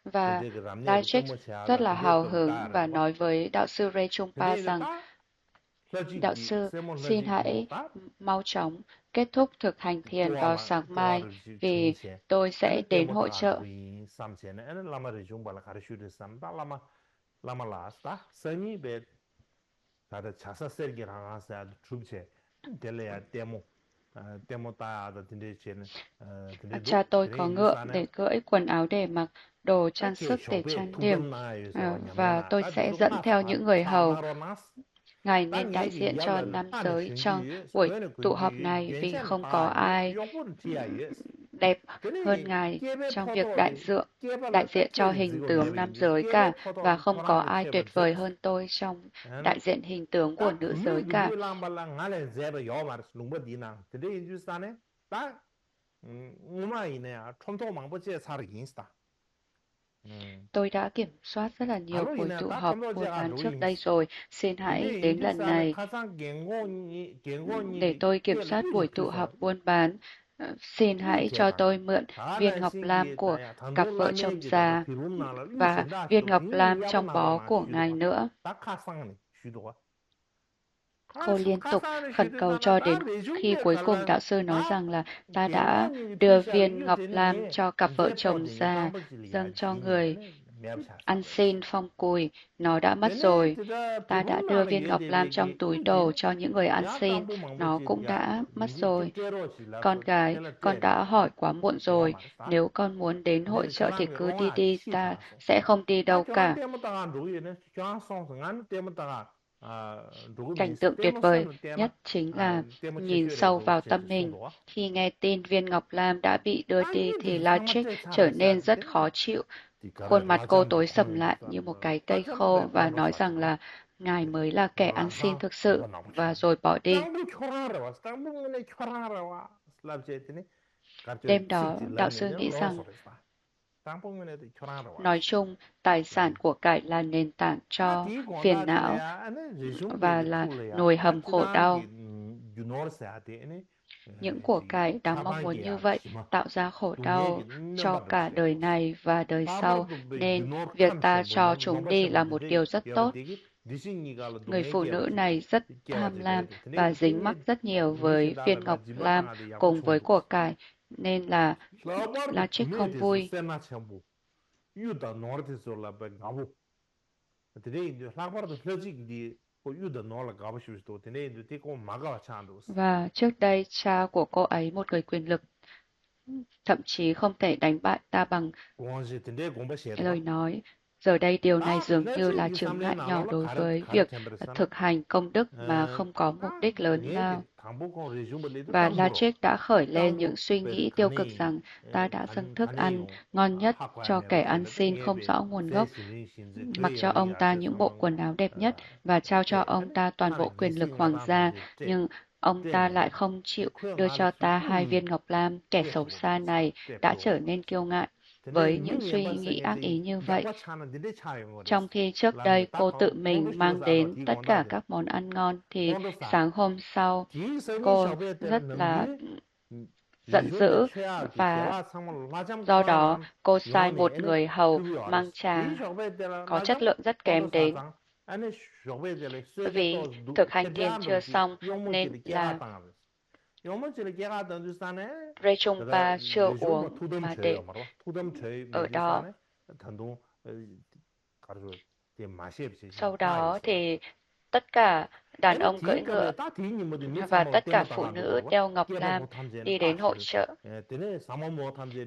Và La Trích rất là hào hứng và nói với đạo sư Rechungpa rằng đạo sư xin hãy mau chóng kết thúc thực hành thiền vào sáng mai, vì tôi sẽ đến hội chợ. Cha tôi có ngựa để cưỡi, quần áo để mặc, đồ trang sức để trang điểm, và tôi sẽ dẫn theo những người hầu. Ngài nên đại diện cho nam giới trong buổi tụ họp này, vì không có ai đẹp hơn Ngài trong việc đại diện cho hình tướng nam giới cả, và không có ai tuyệt vời hơn tôi trong đại diện hình tướng của nữ giới cả. Tôi đã kiểm soát rất là nhiều buổi tụ họp buôn bán trước đây rồi, xin hãy đến lần này để tôi kiểm soát buổi tụ họp buôn bán. Xin hãy cho tôi mượn viên ngọc lam của cặp vợ chồng già và viên ngọc lam trong bó của Ngài nữa. Cô liên tục khẩn cầu cho đến khi cuối cùng đạo sư nói rằng là ta đã đưa viên ngọc lam cho cặp vợ chồng già, dâng cho người ăn xin phong cùi, nó đã mất rồi. Ta đã đưa viên ngọc lam trong túi đồ cho những người ăn xin, nó cũng đã mất rồi. Con gái, con đã hỏi quá muộn rồi, nếu con muốn đến hội chợ thì cứ đi đi, ta sẽ không đi đâu cả. Cảnh tượng tuyệt vời nhất chính là nhìn sâu vào tâm mình. Khi nghe tin viên ngọc lam đã bị đưa đi thì La Trích trở nên rất khó chịu. Khuôn mặt cô tối sầm lại như một cái cây khô và nói rằng là ngài mới là kẻ ăn xin thực sự, và rồi bỏ đi. Đêm đó, đạo sư nghĩ rằng nói chung, tài sản của cải là nền tảng cho phiền não và là nồi hầm khổ đau. Những của cải đáng mong muốn như vậy tạo ra khổ đau cho cả đời này và đời sau, nên việc ta cho chúng đi là một điều rất tốt. Người phụ nữ này rất tham lam và dính mắc rất nhiều với viên ngọc lam cùng với của cải, nên là La Trích không vui. Và trước đây, cha của cô ấy, một người quyền lực, thậm chí không thể đánh bại ta bằng lời nói. Giờ đây điều này dường như là chướng ngại nhỏ đối với việc thực hành công đức mà không có mục đích lớn lao. Và Lachik đã khởi lên những suy nghĩ tiêu cực rằng ta đã dâng thức ăn ngon nhất cho kẻ ăn xin không rõ nguồn gốc, mặc cho ông ta những bộ quần áo đẹp nhất và trao cho ông ta toàn bộ quyền lực hoàng gia, nhưng ông ta lại không chịu đưa cho ta 2 viên ngọc lam. Kẻ xấu xa này đã trở nên kiêu ngạo với những suy nghĩ ác ý như vậy. Trong khi trước đây cô tự mình mang đến tất cả các món ăn ngon, thì sáng hôm sau cô rất là giận dữ và do đó cô sai một người hầu mang trà có chất lượng rất kém đến. Vì thực hành thiền chưa xong nên là Rechungpa chưa uống mà để ở đó. Sau đó thì tất cả đàn ông cưỡi ngựa và tất cả phụ nữ đeo ngọc lam đi đến hội chợ.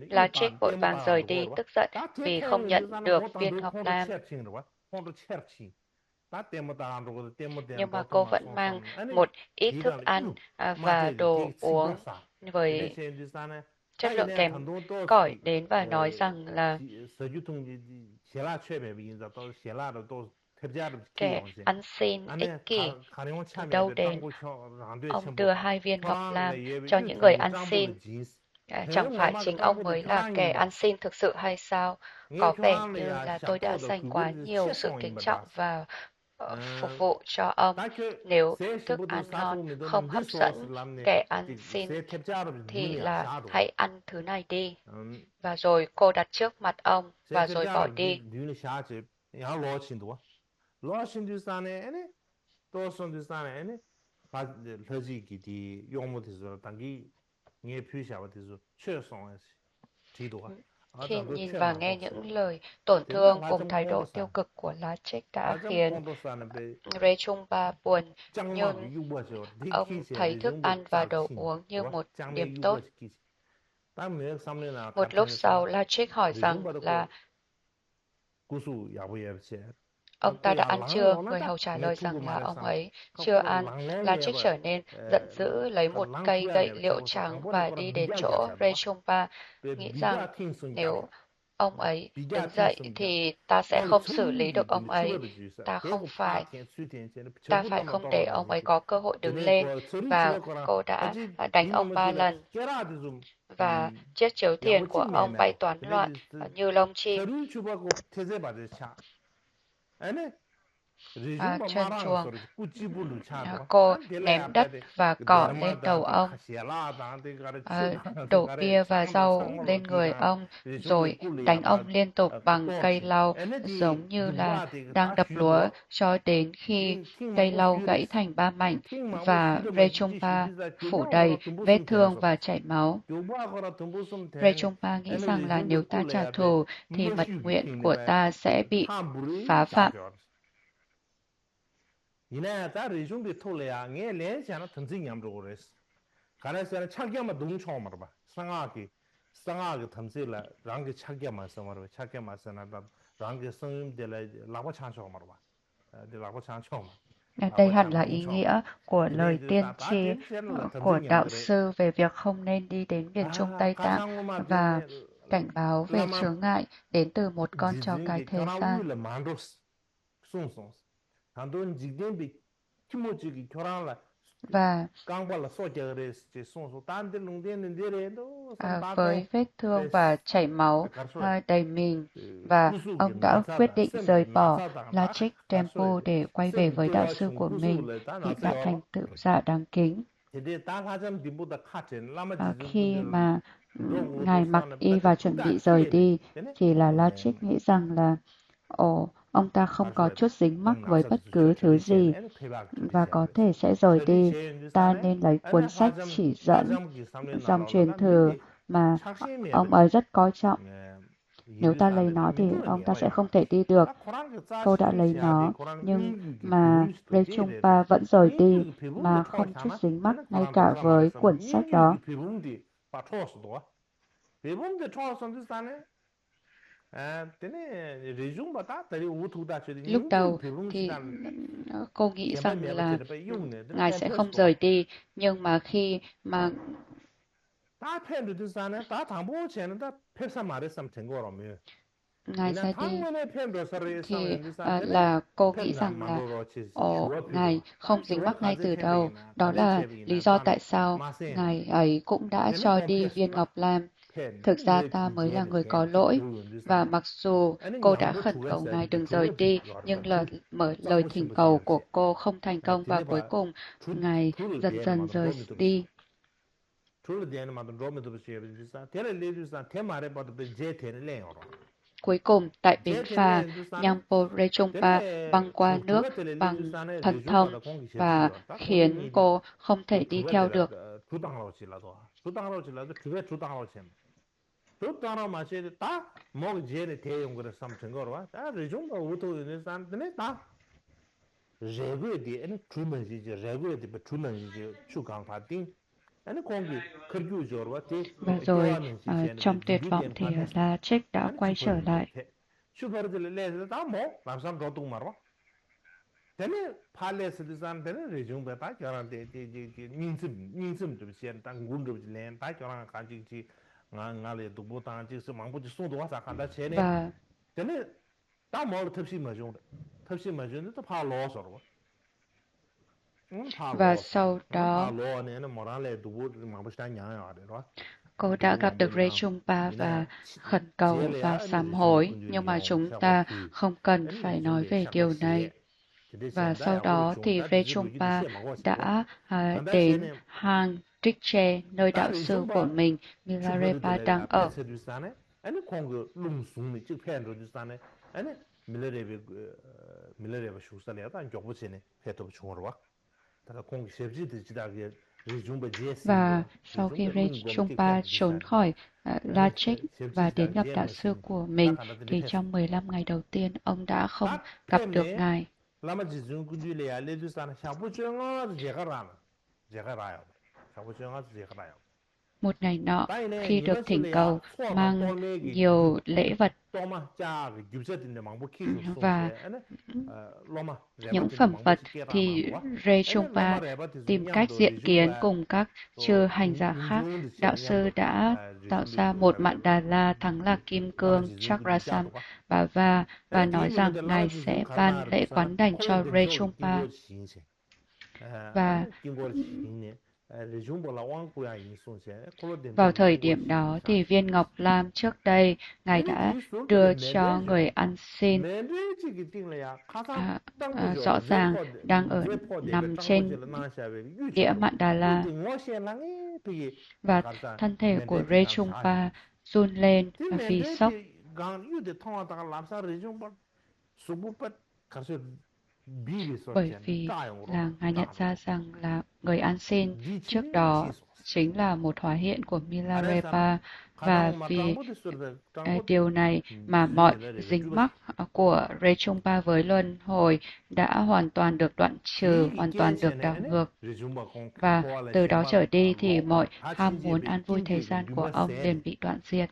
La Trích vội vàng rời đi, tức giận vì không nhận được viên ngọc lam. Nhưng mà cô vẫn mang một ít thức ăn và đồ uống với chất lượng kém cỏi đến và nói rằng là kẻ ăn xin ích kỷ từ đâu đến. Ông đưa 2 viên ngọc lam cho những người ăn xin. Chẳng phải chính ông mới là kẻ ăn xin thực sự hay sao? Có vẻ như là tôi đã dành quá nhiều sự kính trọng và phục vụ cho ông. Nếu thức ăn ngon không hấp dẫn kẻ ăn xin thì là hãy ăn thứ này đi. Và rồi cô đặt trước mặt ông và rồi bỏ đi. Khi nhìn và nghe những lời tổn thương cùng thái độ tiêu cực của La Trích đã khiến Rechungpa buồn, nhưng ông thấy thức ăn và đồ uống như một điểm tốt. Một lúc sau, La Trích hỏi rằng là ông ta đã ăn chưa? Người hầu trả lời rằng là ông ấy chưa ăn. La Trích trở nên giận dữ, lấy một cây gậy liệu trắng và đi đến chỗ Rechungpa, nghĩ rằng nếu ông ấy đứng dậy thì ta sẽ không xử lý được ông ấy. Ta phải không để ông ấy có cơ hội đứng lên. Và cô đã đánh ông 3 lần. Và chiếc chiếu thiền của ông bay toán loạn như lông chim. trần truồng. Cô ném đất và cỏ lên đầu ông, đổ bia và rau lên người ông, rồi đánh ông liên tục bằng cây lau, giống như là đang đập lúa, cho đến khi cây lau gãy thành 3 mảnh và Rechungpa phủ đầy vết thương và chảy máu. Rechungpa nghĩ rằng là nếu ta trả thù thì mật nguyện của ta sẽ bị phá phạm. Đây hẳn là ý nghĩa của lời tiên tri của đạo sư về việc không nên đi đến miền Trung Tây Tạng và cảnh báo về chướng ngại đến từ một con chó cái thế gian. Và với vết thương và chảy máu đầy mình, và ông đã quyết định rời bỏ Lachik Temple để quay về với đạo sư của mình, hiện đại thành tựu giả đáng kính. Khi mà Ngài mặc y và chuẩn bị rời đi, thì là Lachik nghĩ rằng là ông ta không có chút dính mắc với bất cứ thứ gì và có thể sẽ rời đi. Ta nên lấy cuốn sách chỉ dẫn dòng truyền thừa mà ông ấy rất coi trọng. Nếu ta lấy nó thì ông ta sẽ không thể đi được. Cô đã lấy nó, nhưng mà Rechungpa vẫn rời đi mà không chút dính mắc ngay cả với cuốn sách đó. Lúc đầu thì cô nghĩ rằng là Ngài sẽ không rời đi, nhưng mà khi mà Ngài ra đi thì là cô nghĩ rằng là Ngài không dính mắc ngay từ đầu. Đó là lý do tại sao Ngài ấy cũng đã cho đi viên ngọc lam. Thực ra ta mới là người có lỗi, và mặc dù cô đã khẩn cầu Ngài đừng rời đi, nhưng lời thỉnh cầu của cô không thành công và cuối cùng Ngài dần dần rời đi. Cuối cùng, tại bến phà, Nyangpo Rechungpa băng qua nước bằng thần thông và khiến cô không thể đi theo được. Và rồi, trong tuyệt vọng thì Lachik đã quay trở lại. Và sau đó cô đã gặp được Rechungpa và khẩn cầu và sám hối, nhưng mà chúng ta không cần phải nói về điều này. Và sau đó thì Rechungpa đã đến hang Trikche, nơi đạo sư của mình, Milarepa, đang ở. Và sau khi Rechungpa trốn khỏi Lachik và đến gặp đạo sư của mình, thì trong 15 ngày đầu tiên, ông đã không gặp được Ngài. Một ngày nọ, khi được thỉnh cầu mang nhiều lễ vật và những phẩm vật, thì Rechungpa tìm cách diện kiến cùng các chư hành giả khác. Đạo sư đã tạo ra một Mandala thắng là kim cương Chakrasam và nói rằng Ngài sẽ ban lễ quán đảnh cho Rechungpa. Và Vào thời điểm đó thì viên Ngọc Lam trước đây, Ngài đã đưa cho người ăn xin rõ ràng đang nằm trên đĩa Mandala, và thân thể của Rechungpa run lên vì sốc. Bởi vì là Ngài nhận ra rằng là người ăn xin trước đó chính là một hóa hiện của Milarepa, và vì điều này mà mọi dính mắc của Rechungpa với luân hồi đã hoàn toàn được đoạn trừ, hoàn toàn được đảo ngược. Và từ đó trở đi thì mọi ham muốn an vui thế gian của ông liền bị đoạn diệt.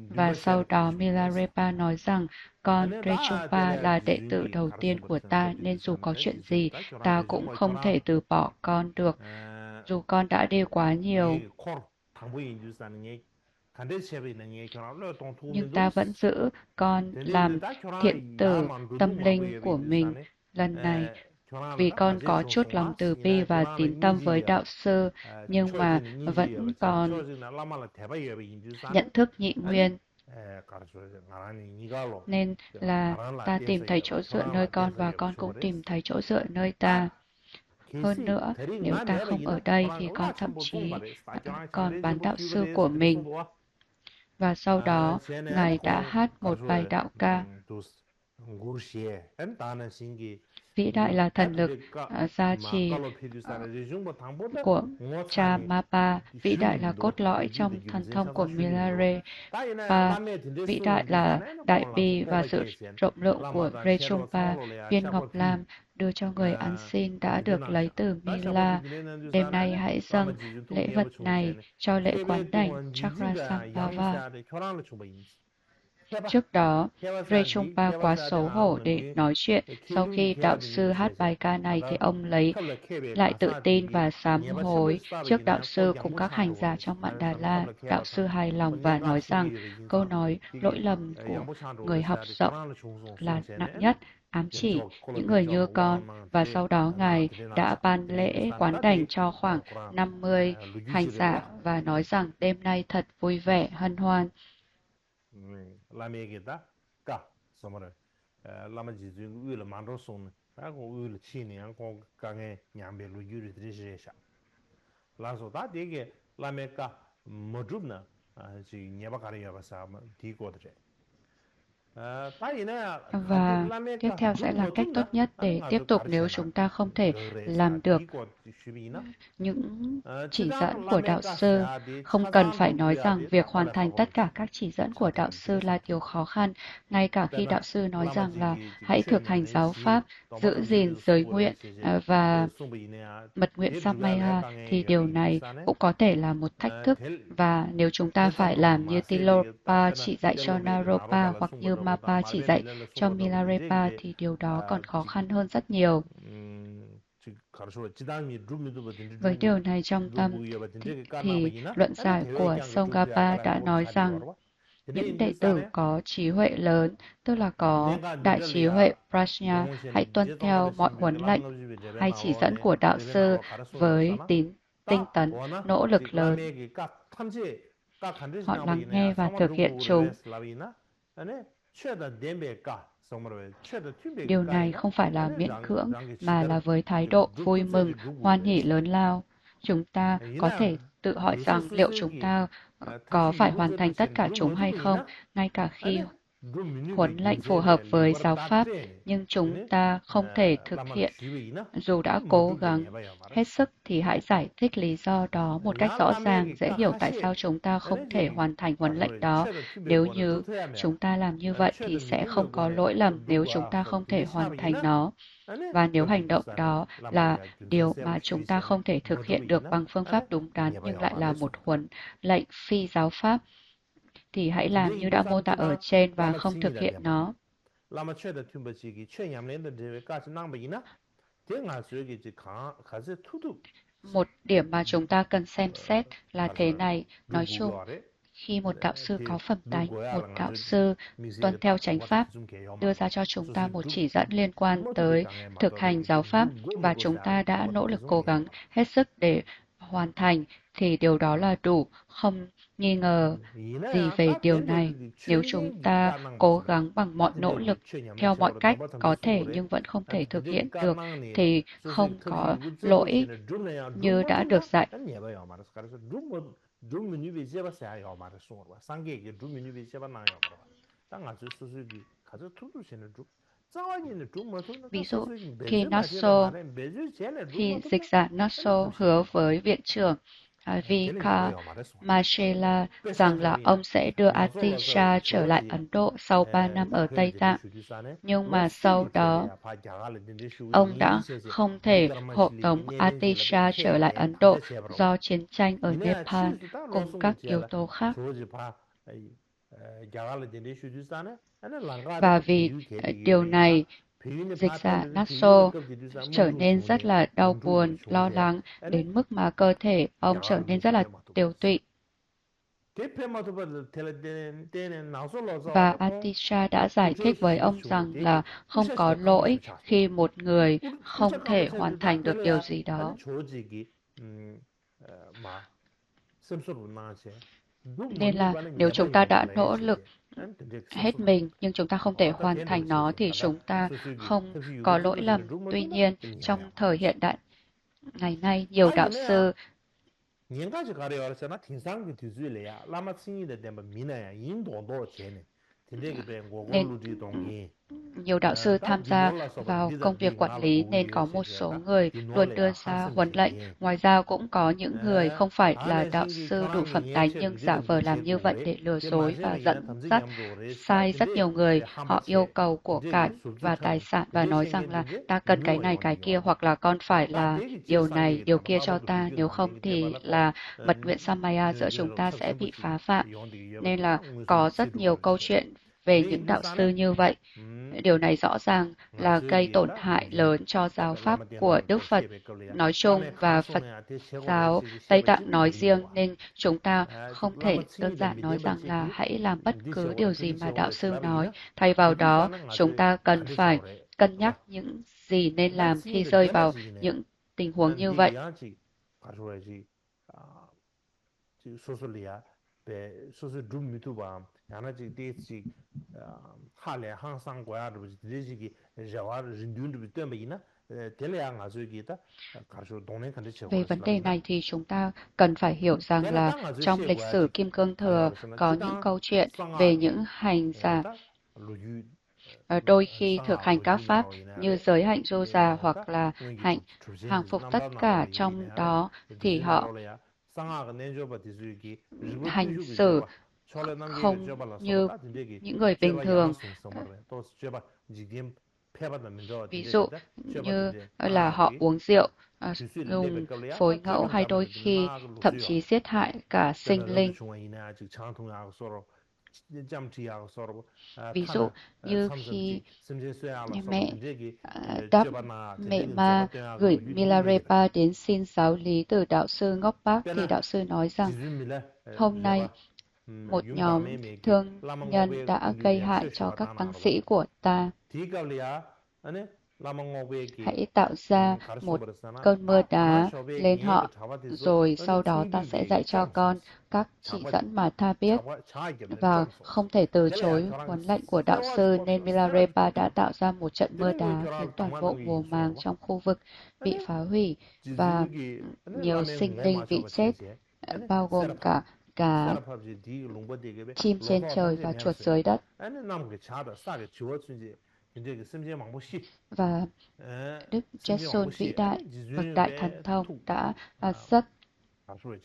Và sau đó Milarepa nói rằng con Rechungpa là đệ tử đầu tiên của ta, nên dù có chuyện gì ta cũng không thể từ bỏ con được. Dù con đã đi quá nhiều, nhưng ta vẫn giữ con làm thiện tử tâm linh của mình lần này, vì con có chút lòng từ bi và tín tâm với đạo sư, nhưng mà vẫn còn nhận thức nhị nguyên, nên là ta tìm thấy chỗ dựa nơi con và con cũng tìm thấy chỗ dựa nơi ta. Hơn nữa, nếu ta không ở đây thì con thậm chí còn bán đạo sư của mình. Và sau đó, Ngài đã hát một bài đạo ca. Vĩ đại là thần lực gia trì của Chamapa, vĩ đại là cốt lõi trong thần thông của Milare, và vĩ đại là đại bi và sự rộng lượng của Rechungpa. Viên Ngọc Lam đưa cho người ăn xin đã được lấy từ Mila. Đêm nay hãy dâng lễ vật này cho lễ quán đảnh Chakrasambhava. Trước đó, Rechungpa quá xấu hổ để nói chuyện. Sau khi đạo sư hát bài ca này thì ông lấy lại tự tin và sám hối trước đạo sư cùng các hành giả trong Mandala. Đạo sư hài lòng và nói rằng câu nói lỗi lầm của người học rộng là nặng nhất, ám chỉ những người như con, và sau đó Ngài đã ban lễ quán đảnh cho khoảng 50 hành giả và nói rằng đêm nay thật vui vẻ, hân hoan. Và tiếp theo sẽ là cách tốt nhất để tiếp tục nếu chúng ta không thể làm được những chỉ dẫn của đạo sư. Không cần phải nói rằng việc hoàn thành tất cả các chỉ dẫn của đạo sư là điều khó khăn. Ngay cả khi đạo sư nói rằng là hãy thực hành giáo pháp, giữ gìn giới nguyện và mật nguyện Samaya, thì điều này cũng có thể là một thách thức. Và nếu chúng ta phải làm như Tilopa chỉ dạy cho Naropa hoặc như Mapa chỉ dạy cho Milarepa thì điều đó còn khó khăn hơn rất nhiều. Với điều này trong tâm thì luận giải của Tsongkhapa đã nói rằng những đệ tử có trí huệ lớn, tức là có đại trí huệ Prajna, hãy tuân theo mọi huấn lệnh hay chỉ dẫn của đạo sư với tinh tấn, nỗ lực lớn. Họ lắng nghe và thực hiện chúng. Điều này không phải là miễn cưỡng, mà là với thái độ vui mừng, hoan hỉ lớn lao. Chúng ta có thể tự hỏi rằng liệu chúng ta có phải hoàn thành tất cả chúng hay không, ngay cả khi huấn lệnh phù hợp với giáo pháp, nhưng chúng ta không thể thực hiện. Dù đã cố gắng hết sức thì hãy giải thích lý do đó một cách rõ ràng, dễ hiểu tại sao chúng ta không thể hoàn thành huấn lệnh đó. Nếu như chúng ta làm như vậy thì sẽ không có lỗi lầm nếu chúng ta không thể hoàn thành nó. Và nếu hành động đó là điều mà chúng ta không thể thực hiện được bằng phương pháp đúng đắn nhưng lại là một huấn lệnh phi giáo pháp, thì hãy làm như đã mô tả ở trên và không thực hiện nó. Một điểm mà chúng ta cần xem xét là thế này. Nói chung, khi một đạo sư có phẩm tánh, một đạo sư tuân theo chánh pháp, đưa ra cho chúng ta một chỉ dẫn liên quan tới thực hành giáo pháp, và chúng ta đã nỗ lực cố gắng hết sức để hoàn thành thì điều đó là đủ, không nghi ngờ gì 이나야 về 다 điều này. 벤더들이 Nếu chúng 최근기 ta 까낭 cố 모습을 gắng bằng mọi nỗ 근데 lực 최냐면 theo mọi 세월을 cách 넘어서 có thể 무슨 nhưng vẫn không thể thực hiện 근데 được 까낭니 thì 소소히 không 터비 có 누구 lỗi 저버시는 룸내야 như đã được 룸버든가 dạy. 아니에요 말았어 그래서 룸 메뉴비 제바사요 말았어 뭐 상계게 룸 메뉴비 제바나요 말아 땅 아주 소소히 가져 투두시는 룸 짜와니는 룸 뭐든가 Ví dụ, 소소히 khi 매주 마시라 Nassau, 말해 매주 쟤네 룸 khi dịch 뭐든가 giả 아니 Nassau hứa 탑시는 với viện trưởng 걔는 Vika 예배요 말했어 Marcella rằng là 배상점이나 ông sẽ đưa 나솔라서 Atisha trở lại 저지 Ấn Độ sau 3 năm ở 카페를 Tây 딘데 Tạng. 슈디산에 Nhưng 로 mà sau 실리 đó, 텔레야 바갸갈 딘데 슈위 ông đã 니디세세 không thể hộ 비크라마실리 tống 네넨실레베 Atisha trở lại 케야레 Ấn Độ 탐제 제브로 do chiến tranh ở 이내 Nepal 치수다 cùng 로송도 các yếu 제라 tố khác. 조지 바 갸갈 딘데 슈디산에 아니 Và 랑가르 vì 비유 게데게 điều 베이사 này, 비유네 dịch giả 파탈레 비유네 Nassau 겁디디사 trở 몽두 nên rất 중네 là đau 몽두르 buồn, lo 중세 lắng 아니 đến mức mà cơ thể ông trở 갸갈 nên rất là 미시페 tiều 마토바스 tụy. 대패마토바를 텔레데는 나솔로서 Và 공 Atisha đã giải thích với 구조시기 ông rằng là 쇼데 không có 우샤시다 lỗi 까마시 차시바 khi một người không 우차카마 thể hoàn 체르다 thành được điều 텔레야 gì 아니 đó. 조직이 마 셈소로 나세 Nên là 눈먼두바는 nếu chúng 예바 ta đã 용어래 nỗ lực 시세 안 근데 hết 셈소로 mình nhưng chúng ta không thể 어다 hoàn 덴더 thành nó 시세 thì 가다 chúng ta 소수기 không 특히 có 유럽 lỗi 주도시는 lầm. Tuy 눈먼두나 nhiên, 그냥이야 trong thời 말았어 hiện đại ngày nay, nhiều đạo 아이네야 sư 년까지 가려 알았잖아 tin상기 뒤줄래야 라마싱이데 데마 미나야 인도도 제네 딘데게 배 nên 고골루지 동기 nhiều đạo sư 다 tham gia 디놀라 서버 vào 디다 công việc quản 빙알 lý nên 고유 có một số 시세다 người luôn đưa 디놀래야 ra 한섬 huấn lệnh. 제게 Ngoài ra cũng có những người không phải là 다음에 đạo 신기 sư đủ phẩm 가랑이 tánh 예체를 nhưng giả vờ 리듬 làm như vậy 제고래 để lừa 데 dối và 마제는 이나 dẫn 탐지 dắt 냠도 오래시다 sai rất 근데 nhiều người. Họ yêu 한바체 cầu của cải 근데 và tài 술주차네 sản và 근데 nói rằng là 생겼는데 ta cần cái này 유어요 cái kia 니요 hoặc là con phải 다 là 되게 điều này, điều 제상계기다 kia cho 라바도 ta, 비교 nếu không 남행이 thì 돼발라고 là mật nguyện Samaya giữa chúng 저 ta sẽ bị 섭섭부시 phá phạm. 용되게 Nên là 여버든가 무슨 có rất nhiều 지루벌 câu 시세 chuyện về 근데 những đạo sư 인도산에 như vậy. Điều này rõ ràng là gây tổn 나서기에다 hại 로주 lớn cho giáo pháp của 라마디아나로 Đức 또 Phật 시에베 걸려야 nói chung 라메 và Phật 가송에한테 쉐고레 giáo 시기 Tây 시에베 Tạng 찜도 nói riêng, 이루와 nên chúng ta không thể đơn 라마칭이다 giản nói rằng là 미데바치기 hãy làm bất 디 cứ 쉐고레 điều gì 디디 mà đạo 쉐고레 sư nói. 실라베이나 Thay vào đó, 디디사는 chúng 아주 ta cần 간데 phải 쉐고레 cân nhắc 봐 những gì nên làm khi 나칭이를 rơi vào 대마지기네 những tình huống như vậy. 디기 야지 가져와야지 소설이야 배 소설 룸 미투바 야나지 데치 할래 항상 고야르 데지기 자와르 린둔도 때문이나 텔레양 아주기다 가서 동네 간데 Về 쳐고를 vấn đề 슬라비나 này thì chúng ta cần phải hiểu rằng 텔레 là 땅 아주 trong lịch sử 쉐고야지 Kim Cương 가려 Thừa 그러잖아 có những 지당 câu chuyện về 상아 những hành giả 다 로유 đôi khi thực 상아 hành các pháp 로주나 như 이나레 giới hạnh du già 다 hoặc là 응기 hạnh hàng 주제는 phục tất 남다나로 cả trong 얘기네 đó thì họ 디즈나로야 상아가 내줘봐 디즈기 리버 hành 뚜슈기 xử 줘봐 초래 남기게 không 줘봐라 như 서버다 딘데기 những người bình 줘봐 야나 thường. 숭성버래 또 줘봐 지금 패바다 민저 Ví dụ 딘데기다 줘봐 như 딘데 là họ 나기 uống rượu, 주수를 dùng 레베컬이야 다 phối ngẫu 개방 hay đôi 잡는 khi 막 thậm 루수요 chí giết hại cả sinh 때문에 linh. 중앙이나 아직 장통하고 서로 잠지하고 서로 Ví dụ 타나 như khi 삼섬지 심지수야라 서버 mẹ 딘데기 đáp 줘봐나 mẹ 딘데기 Ma 줘봐대하고 gửi 루유니게다 Milarepa đến xin giáo lý từ đạo sư Ngọc Bác thì 빼나 đạo sư nói rằng 지준밀라 hôm nay 줘봐 một nhóm 융담매매기 thương nhân 라망고베 đã gây 공기대 hại cho 쉐쉐와 các tăng 다나로 sĩ của ta. 디갈리아 아니 라망고베기 Hãy tạo ra 가르쳐 một 버렸잖아 cơn mưa 다 đá 마쇼베 lên 녜그 họ, 잡아대서 rồi 아니 sau đó ta sẽ 칭기게 dạy cho con 짬송스 các chỉ 잡아 dẫn mà ta biết 잡아 자기를 và 짬송스 không thể từ 텔레야 chối 교랑 huấn lệnh của đạo 세워지 sư, nên 봅시다 세워지 Milarepa đã tạo ra một trận mưa 되는 그 đá khiến 교랑 toàn 동만 bộ 동기 mùa màng 소로봐 trong khu vực bị 아니 phá hủy và 지주기 아니 nhiều 라멘 sinh 뭐 linh bị 마셔봐 chết, 제제 아니 bao gồm 세라파 cả cả 세라파지 디 롱버디게 chim trên 로소 trời 탐지 và chuột 멘스 dưới đất. 아니 남게 차다 싸게 주어준지 근데 그 심지어 망보시 Và Đức 심지어 Giêsu vĩ 망보시 đại, 아니 bậc 지주는 đại thần thông 왜툭 đã rất 가수를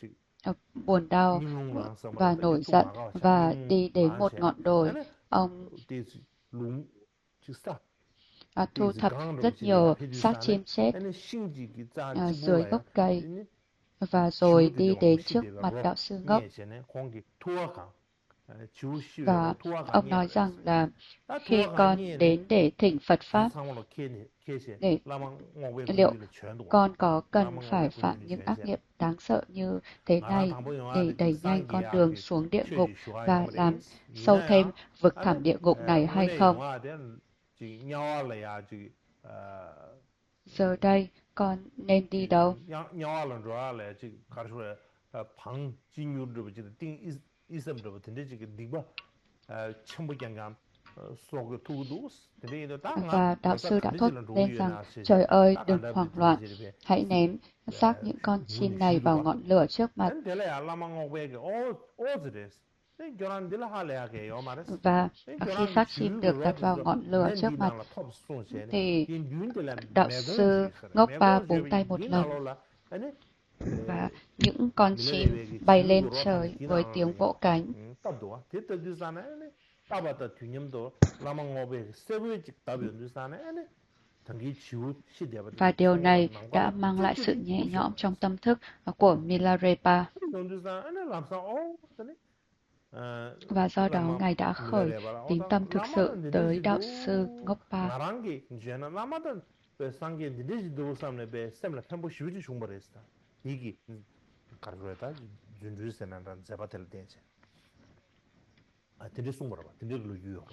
buồn đau 닝롱랑 và 써버렸다 이게 nổi 툭 giận 나가와 và 닝롱 đi đến một 만세 ngọn đồi. 아니 Ông 디스 롱 지스타 thu 디스 thập 강으로 rất 지리야 nhiều xác 페디스타네 chim chết 아니 신지기 짜 dưới 지불라야 gốc cây 이니 và rồi 지우들이 đi đến trước 망보시대가 mặt 로 đạo sư Ngốc. 니에시네 공기 투어강 Và 지우시외로 ông nói 투어강이야 rằng là 다 khi con 투어강이네 đến để thỉnh Phật Pháp, 지상으로 케시 để 라망 오베 liệu 공기를 전도 con có cần 라망 phải 오베 phạm 공기를 những ác 전세 nghiệp đáng sợ như thế 나라 này 당보 để 영화를 đẩy nhanh con 상기야 đường 그 xuống địa ngục 최지 쇼야 và làm 말에 sâu thêm 이나야 vực 아니 thẳm địa ngục này hay 뭐네 không? 영화 된 지 냐와래야 지 Giờ đây, con nên đi đâu. 양화는 좋아할래. 지 가르쳐 방 진유를 지 띵 있음도 근데 지금 네가 첨부 경감 속에 두고 근데 이거 다가 Và đạo 벌써 sư đã thốt 간지는 lên 로유에 rằng, 나시지. trời ơi, 딱 đừng 안다도 hoảng loạn, 들리지. hãy ném xác những con 눈이 chim này 휘도 vào 봐. ngọn lửa trước mặt. 난 될래 알라망 오베게 오즈레스. 네 결혼 될 할래야게 요 말했어. Và 네 khi 결혼 xác chim được 지우고 đặt vào 가지고 ngọn lửa trước mặt, 렌디나라 톱 손세네. thì 이 뉴인들라 đạo 매공주 sư 있어라. ngốc ba 매공주 búng tay một lần, 디나로라. 아니 và những con chim 밀레레베기 bay lên 지우고 로타네 trời với tiếng 디나로라. vỗ cánh. 답도 됐다 디사네. 따바다 튜님도 라망 오베 세브직 답이 온디사네. 아니 당기 지우 시대버들 Và điều 상고바 này 망바라 đã mang lại sự 찌찌리 nhẹ 굽셔. nhõm trong tâm thức của Milarepa. 온디사 아니 람사 그네 Và do đó 라마 Ngài đã khởi 밀레레바라 tín 오다 tâm thực sự 라마는 tới đạo sư 데지도 Ngokpa. 나랑게 이제는 라마든 배 상게 데지도 삼네 배 셈라 템보 쉬우지 중벌했다 이기 가르로다 준주세난란 제바텔 데제 아 데지 숨어라 데지 루유요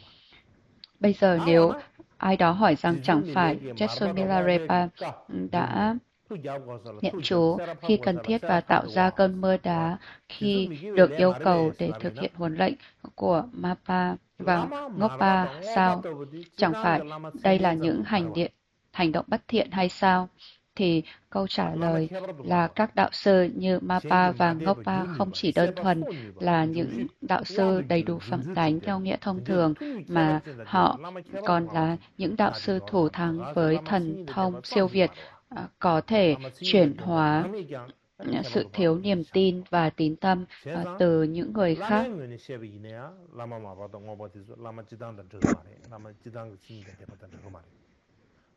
Bây giờ nếu 나와나 ai đó hỏi rằng chẳng phải 지주밀레게 Jetsun 마르바다 오베게 Milarepa 까 đã 줌네 투 야고살라 niệm 투 chú khi 세라파고 cần 살라 thiết và tạo 세라파도 ra 와 cơn mưa 와 đá 지주 khi 미기웨 được 레 yêu cầu 마르베 để thực 슬라미나 hiện huấn lệnh của Mapa và 라마 Ngokpa 마르바다 sao? 오바토부디 Chẳng phải 지당가 라마 đây là những 쳔겐잠도 가르바 hành động bất thiện hay sao? Thì câu trả 라마 lời 케브라도 là 가르바 các đạo sư như Mapa 쳔기 và 마데바 Ngokpa không 유니바 chỉ đơn 세바 thuần 손니바 là những 준주시 đạo sư 와도 đầy 기르 đủ phẩm 준주지 tánh 때 theo nghĩa thông 근데 thường, 투니 mà 케브라친다 데 họ 라마 케브라도 còn là 가르바 những đạo 나디 sư thủ 노르바 thắng 가서 với 라마 thần 스니데 thông 데바 siêu 쌈지 việt, 마르와 có thể 라마 스니데 chuyển 데바 hóa 남이 그냥 아니 sự 케브라도 thiếu 가르바 niềm 디샤 tin và tín tâm 세상 từ những người khác. 라멘은 셰베 이네야 라마 마바도 오바디서 라마 지당다 저거 말해 라마 지당 스니데 데바다 저거 말해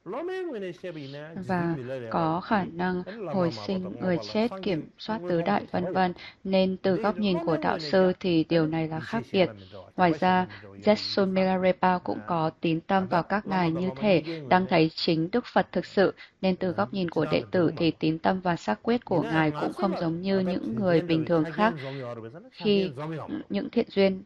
라멘은 셰베 이네 지주 Và 밀레레바 có khả năng 아니 라마 hồi 마바도 sinh người 오바라 chết, 상게 kiểm soát 뭐 tứ đại 탐도 vân 잡아야 vân, nên từ 근데 góc nhìn của đạo 라멘은 sư 야 thì điều 아니 này là khác biệt. 미셰셰라면서 Ngoài ra, 자바셰라면서 여러분들 Jetsun 사네 Milarepa cũng có tín tâm vào 간다 các ngài 라마도 như 라마 thể đang 니게응은에 thấy chính Đức Phật thực sự, nên từ góc nhìn của đệ 지단다 tử 저거 thì 말어 tín tâm và xác quyết của 이네 ngài cũng không 안서가 giống như 아다 những người bình 튼젠데 thường khác. 차겐 좀이 어르베서는 Khi 차겐 좀이 없어 những thiện duyên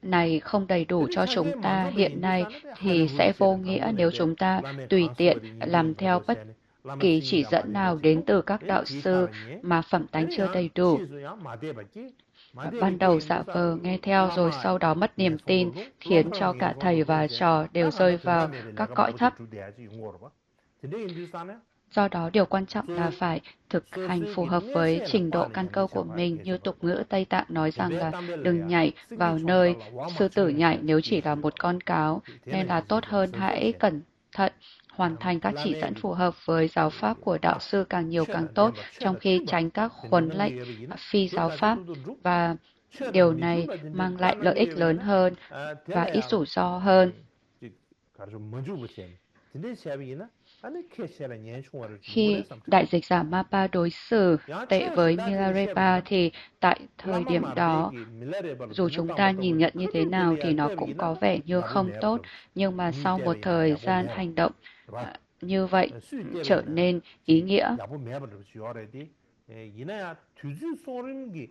này không đầy đủ 근데 cho chúng 차겐 ta 만져도 hiện nay 인도산에 thì 할래 sẽ 후르세네 vô nghĩa nếu 당분에 chúng ta 라메 tùy tiện 강수버리 làm 인도인 theo bất 저보세네 라마 kỳ chỉ 스니가 dẫn nào 마데베지 đến từ các 에 đạo sư 기타라니 mà phẩm tánh chưa 아니야 đầy đủ. 치수야 마데바지 Ban 마데바지 đầu giả vờ 인도산 nghe theo rồi 라마 sau đó mất niềm tin, 옌송도도 khiến cho 라마랑 cả thầy 옌송도도 và 이제 trò đều 딱 rơi 한다 vào 된다면은 các 내가 cõi 마부터 thấp. 주대야지 용어로 봐 근데 인도산에 Do đó điều quan trọng là 소 phải thực hành phù 소수기 hợp với 내세나 trình độ 빠는 căn cơ 양이 của 잡아야 mình, như tục 계셔버려 ngữ Tây Tạng nói rằng 대배 là đừng 담벨래야 nhảy 승기 vào 총 nơi 달라 와마 sư tử nhảy 쟁여서 nếu chỉ là 이시요 một con cáo, nên 되는 là tốt 이제 hơn hãy 선생님 cẩn thận hoàn thành các chỉ dẫn 라메기 phù hợp với giáo pháp của đạo 딱 sư càng nhiều càng 최다 tốt, 덴바 trong 최다 khi 튜바 tránh các 근데 huấn lệnh 능게 여비기나 phi giáo pháp, 대가지도 룩 và 최다 điều này 미투바 딘데 mang lại lợi 다능게 ích lớn 여비기나 hơn và ít 델라야 rủi ro hơn. 가르쳐 먼저 보세요 근데 샤비기나 아니 캐셔라 년총화를 Khi 누구래 삼죠 đại dịch giả Mapa đối xử 야 tệ 최다 với 다지는 Milarepa 샤비기나 thì tại thời 라마 điểm đó, 마르베기 밀레레바로 dù 두고 chúng ta 땅바도 nhìn 보지 nhận như thế 그들 nào thì 델라야 nó cũng 때비기나 có vẻ như 야보 không tốt, 매버도 nhưng mà 니 sau một 때비기나 thời 야보 gian 매버 hành động 봐 như vậy 수이 trở 때비기나 nên ý 지 nghĩa. 야보 매버도 지어래디 이나야 뒤주 소름기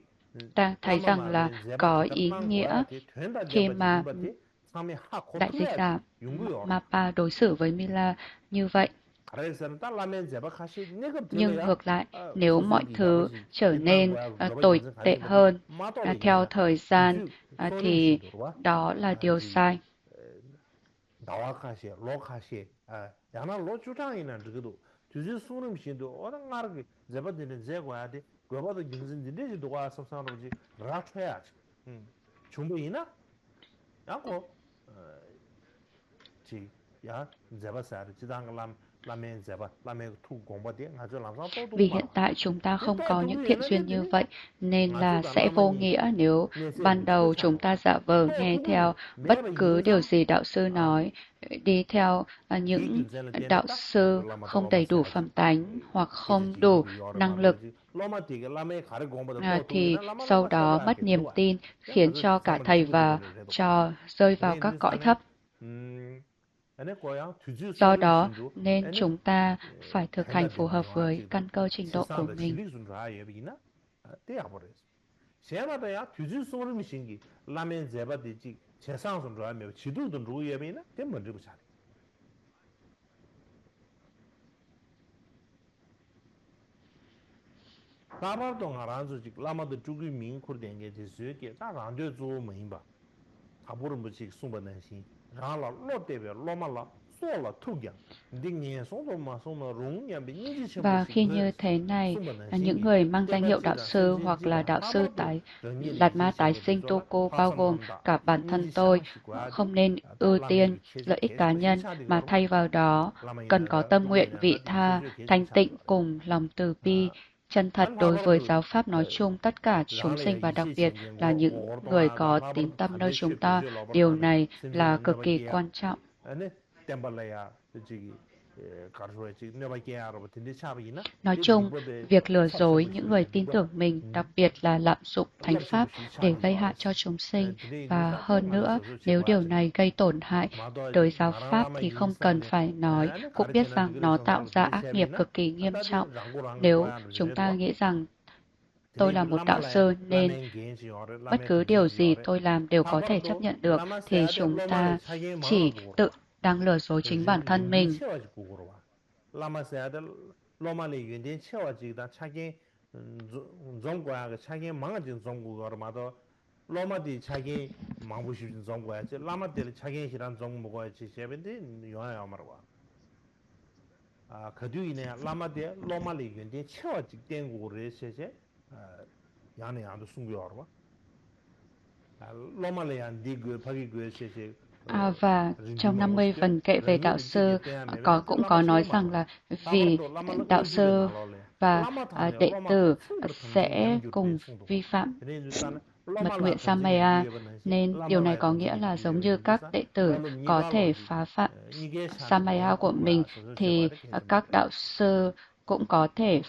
Ta thấy 라마 rằng là 마르베 제바 có ý 기타빵 nghĩa 고야티 된다 khi 제바지 mà 이바티 상미 하 đại dịch giả 고투야지 용구요 Mapa đối xử với Mila như vậy. 가라에서는 딸라면 제바 카시 내가 Nhưng 들려야 ngược lại, nếu mọi 소수기 thứ 야버지 trở 뒷땅 nên 고야 그거 tồi 인생 tệ 가진 버디 hơn theo 마토리기냐 thời gian, 뒤주 thì 소름신도로 와 đó là điều 지 sai. 나와카시 로카시 야나 로주장이나 저거도 뒤주 소름신도 어느 나라게 제바드는 제고야데 그거도 경진진데 도가 섭상으로지 라쳐야지 충분히나 야고 야 제바사르 지당람 라멘 제바 라멘 투 공부데 아주 람상 또도 Vì hiện tại chúng ta không có những thiện duyên như vậy, nên là sẽ vô nghĩa nếu ban đầu chúng ta giả vờ nghe theo bất cứ điều gì đạo sư nói, đi theo những đạo sư không đầy đủ phẩm tánh hoặc không đủ năng lực, thì sau đó mất niềm tin, khiến cho cả thầy và trò rơi vào các cõi thấp. Do đó nên chúng ta phải thực hành phù hợp với căn cơ trình độ của mình. 제마다야 뒤질 소름이 신기 라멘 제바디지 재상선 좋아하면 지도도 누구예비나 된 먼저 보자 다바도 알아서 지 라마도 주기 민코르된 되스게 다 안돼 줘 뭐인바 다보름 뭐지 송번한신 라라 로데베 로말라 쏘라 투겨 딩니에 송도마 송노 롱냐 비니지 Và 쳔보시 khi 그 như thế này, những 송번한신기 người mang danh hiệu đạo 때바지다 sư hoặc là 세진지가 đạo sư 다바도 tại 정리를 Lạt Ma Tái 제시하게 Sinh 되죠 Toko bao gồm 파선한다 cả bản thân 니지 tôi, 샹식과디 không nên ưu tiên 라마에게 계속 lợi ích cá 계속 nhân 계시하디가 mà 그러면 thay vào đó cần có 라마이나가 tâm nguyện vị 롬메냐가 tha, 계속 계속 thanh tịnh 차디가 cùng lòng từ bi, 아 chân thật đối với 알파바르도 giáo pháp nói chung, tất cả chúng 라레야 sinh và đặc 이시 biệt 챙긴 là 거 những người 오르동아가 có tín 라바르도 tâm nơi 담배 chúng 쉐 ta. 베제 라바르도 Điều 담배 này là 샘지는 cực kỳ 너바기야 quan trọng. 아니 템발라야 저기 가르소에 지금 너바기야로 텐데 차비나 Nói 데 chung, 딩버데 việc lừa dối 찹세버 những người 시베 tin 딩버 tưởng mình, đặc biệt là lạm dụng thánh pháp 랍세버 시 để 차디 gây hại 바레스 cho chúng sinh. 드네 Và 인도사 데 hơn nữa, 만나서 nếu điều 제거하지 này gây tổn hại tới 마도지 giáo 나랑 pháp 라마 thì không cần 인사네 phải nói, 아니 cũng biết 가르치는 rằng 그래 nó tạo 성사로 ra 드네 ác nghiệp 쉐비나 cực kỳ nghiêm 아다디 trọng. 랑고랑가 Nếu 고야를 chúng ta 제도와 nghĩ rằng tôi là 드네 một đạo 라말라야 sư nên 라멘 겐시 요레 bất 라멘 cứ điều 든지지 gì 요레 tôi làm đều có thể chấp 다바르도 nhận được, 라마 thì 세야데 chúng 로마레 ta 차게 chỉ 망하고 tự 그러와 đang lừa dối chính bản thân 윤딘 mình. 채워지고 그러와 라마 세야데 로마레 윤딘 채워지다 차게 종고야 차게 망아진 종고가 그러마도 로마디 차게 망부시진 종고야지 라마들 차게 시란 종 먹어야지 제ben데 요아야 말와 아 그뒤에 라마데 로마레 윤딘 채워지 된 거를 세세 야네 안도 숨겨와 로마레안 디그 파기 그 세세 Và trong 50 rindi망고시게 phần kệ về đạo rin디는 sư 찌게 때문에 cũng 라마 có 차게 nói rằng 말와 là vì 다바르도 라마를 đạo 어지게 sư 나올래 và 라마 타네 đệ 로마도 tử 충분히 탐진 sẽ 양교대 cùng 송도와 vi phạm 그래 주산 mật 로마라 nguyện 던지게 Samaya, 뉴에버는시 nên điều này 라마라야 có nghĩa 던지게 là giống như 뉴에버는 các 주산 đệ tử 별로 có thể 니갈로지 phá phạm 니게 샤디 Samaya của mình, 망고야 thì 제거하게 계속 các 말해 đạo sư cũng có thể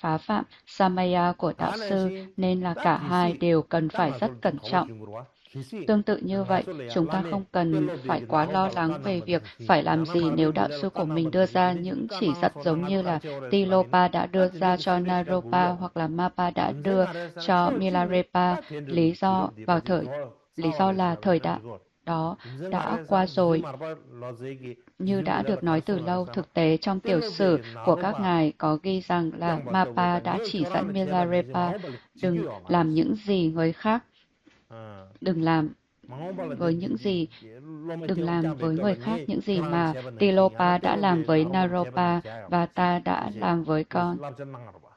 phá phạm Samaya của đạo sư, 다나시 nên là 다 cả hai 기시 đều cần phải 땅아 rất 솔 cẩn 가보 trọng. 중으로와 기시 Tương tự như vậy, 나솔래야 chúng ta 라메 không cần phải 벨로데기 quá 나로 lo lắng 발까 về việc 넘버든시 phải làm 야나 gì 마르데 nếu đạo 밀레로 sư 까 của mình đưa 넘버든시 ra 드네 지금 những 까 chỉ dặn 망아서 giống như 나가도 là 가르쳐 오래서 라메나 Tilopa đã đưa 다 ra 딘데도 cho 스베시가 Naropa 구려 hoặc là Mapa đã đưa 인생아래서는 cho 채워지니 Milarepa. 다 덴저도 Lý 구렵디 vào 바지 thời 조 lý do là 사와레스가 thời 베는 đại 저거 đó đã qua 인생아래서는 디즈 rồi. 마르바 로제기 Như 디즈 đã 밀레로 được nói từ lâu, 가르쳐 thực tế trong tiểu sử 벨로데기 của các 나로바 ngài có ghi rằng là 땡바다고 Mapa 다 đã 네 chỉ dẫn 교란을 제반해지 Milarepa 망고발리 đừng 지겨워 làm 말았어 những gì người khác, 어 đừng làm với 망고발리 những gì 로마 đừng làm 땡짱베 với người 떠바 khác 네 những gì 교란을 mà 제반해지 Tilopa 야나 đã làm 벨로데 với 나로바를 제반해 Naropa 자야 và 말았어 ta đã 이제 làm với con. 람전 나가봐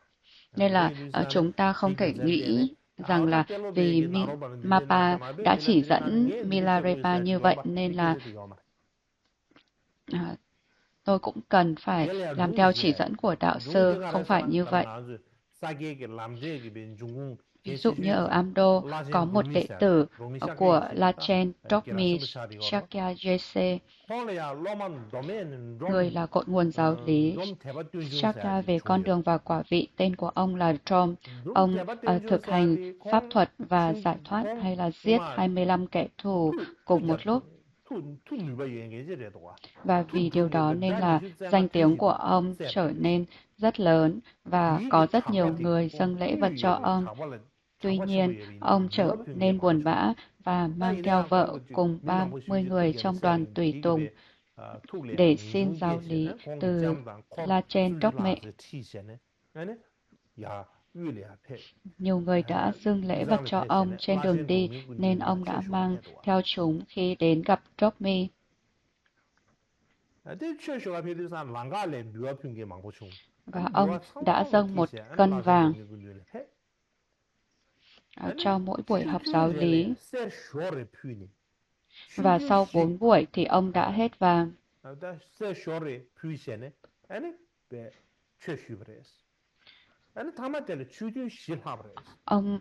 Nên là 드네 주산에 chúng ta không thể 지금 전때네 nghĩ rằng là 아우다 vì 벨로데기 나로바는 딘데 Mapa 나자마 đã chỉ 베빌란들이 나는 dẫn 게 드리 쳐고 Milarepa 있어야지 như vậy 요르바 nên là 이케레도 요마 à, tôi cũng cần phải 델레야 làm theo chỉ 룽지시래 dẫn của đạo sư, 룽딩 không phải 알아서나 như vậy. 다른 아주 싸게게 람제게 벤 중궁 Ví dụ như ở 겐시슈기 Amdo có 라젠 một đệ 루미샤데 tử 루미샤게 của 있으니까 Lachen Trokmi 게라스무 샤디 거로 Shakya Jese, 홀레야 로만 도메는 người là cội nguồn giáo lý 좀 대바된 Shakya 중사야지 về con 중요 đường và quả vị. Tên của ông là Trom. 좀 Ông 대바된 thực hành 중사야지 pháp thuật và giải thoát hay 콩콩 là giết 우마 25 kẻ thù cùng một 투투자 lúc. 투 누바 유행게지래도와 Và vì điều đó 투투게 nên 다리 là 슈자마 danh tiếng của 티시도 ông trở 세바레스 nên rất lớn và có 이게 rất nhiều 착바디 người dâng lễ vật cho 투유예베 ông. 착발레 Tuy nhiên, 착바치고예베 ông trở 유럽 핑계 nên buồn 망고죠 bã và 다 mang theo 이내야 vợ 그런 거 cùng 민망 30 보시지 người 투게는 trong đoàn 세링 tùy tùng 디급에 투레야 để xin giáo lý 민중계시네 공기 từ 잠당 코 Lachen Trokme. 술라서 티시네 아니 야 위리 앞에 Nhiều người đã dâng lễ vật 이장을 cho ông 패시네 trên đường 라젠 đi, nên 로미군주냐 ông đã mang 최쇼가 패도와 theo chúng khi đến gặp Trokme. 데 최쇼가 패도산 랑가레 뮤아 핑계 망고충 Và 아니 ông 뮤아 đã 상고가 dâng một 티시 아니 cân 라젠 vàng 로미군주냐 패 아니 cho mỗi buổi học giáo 튜튜레레 lý. 세 쇼레 퓨니 Và sau 4 buổi thì ông đã hết vàng. 다 세 쇼레 퓨시네 아니 베 최슈브레스 아니 타마텔 추주 실하브레스 Ông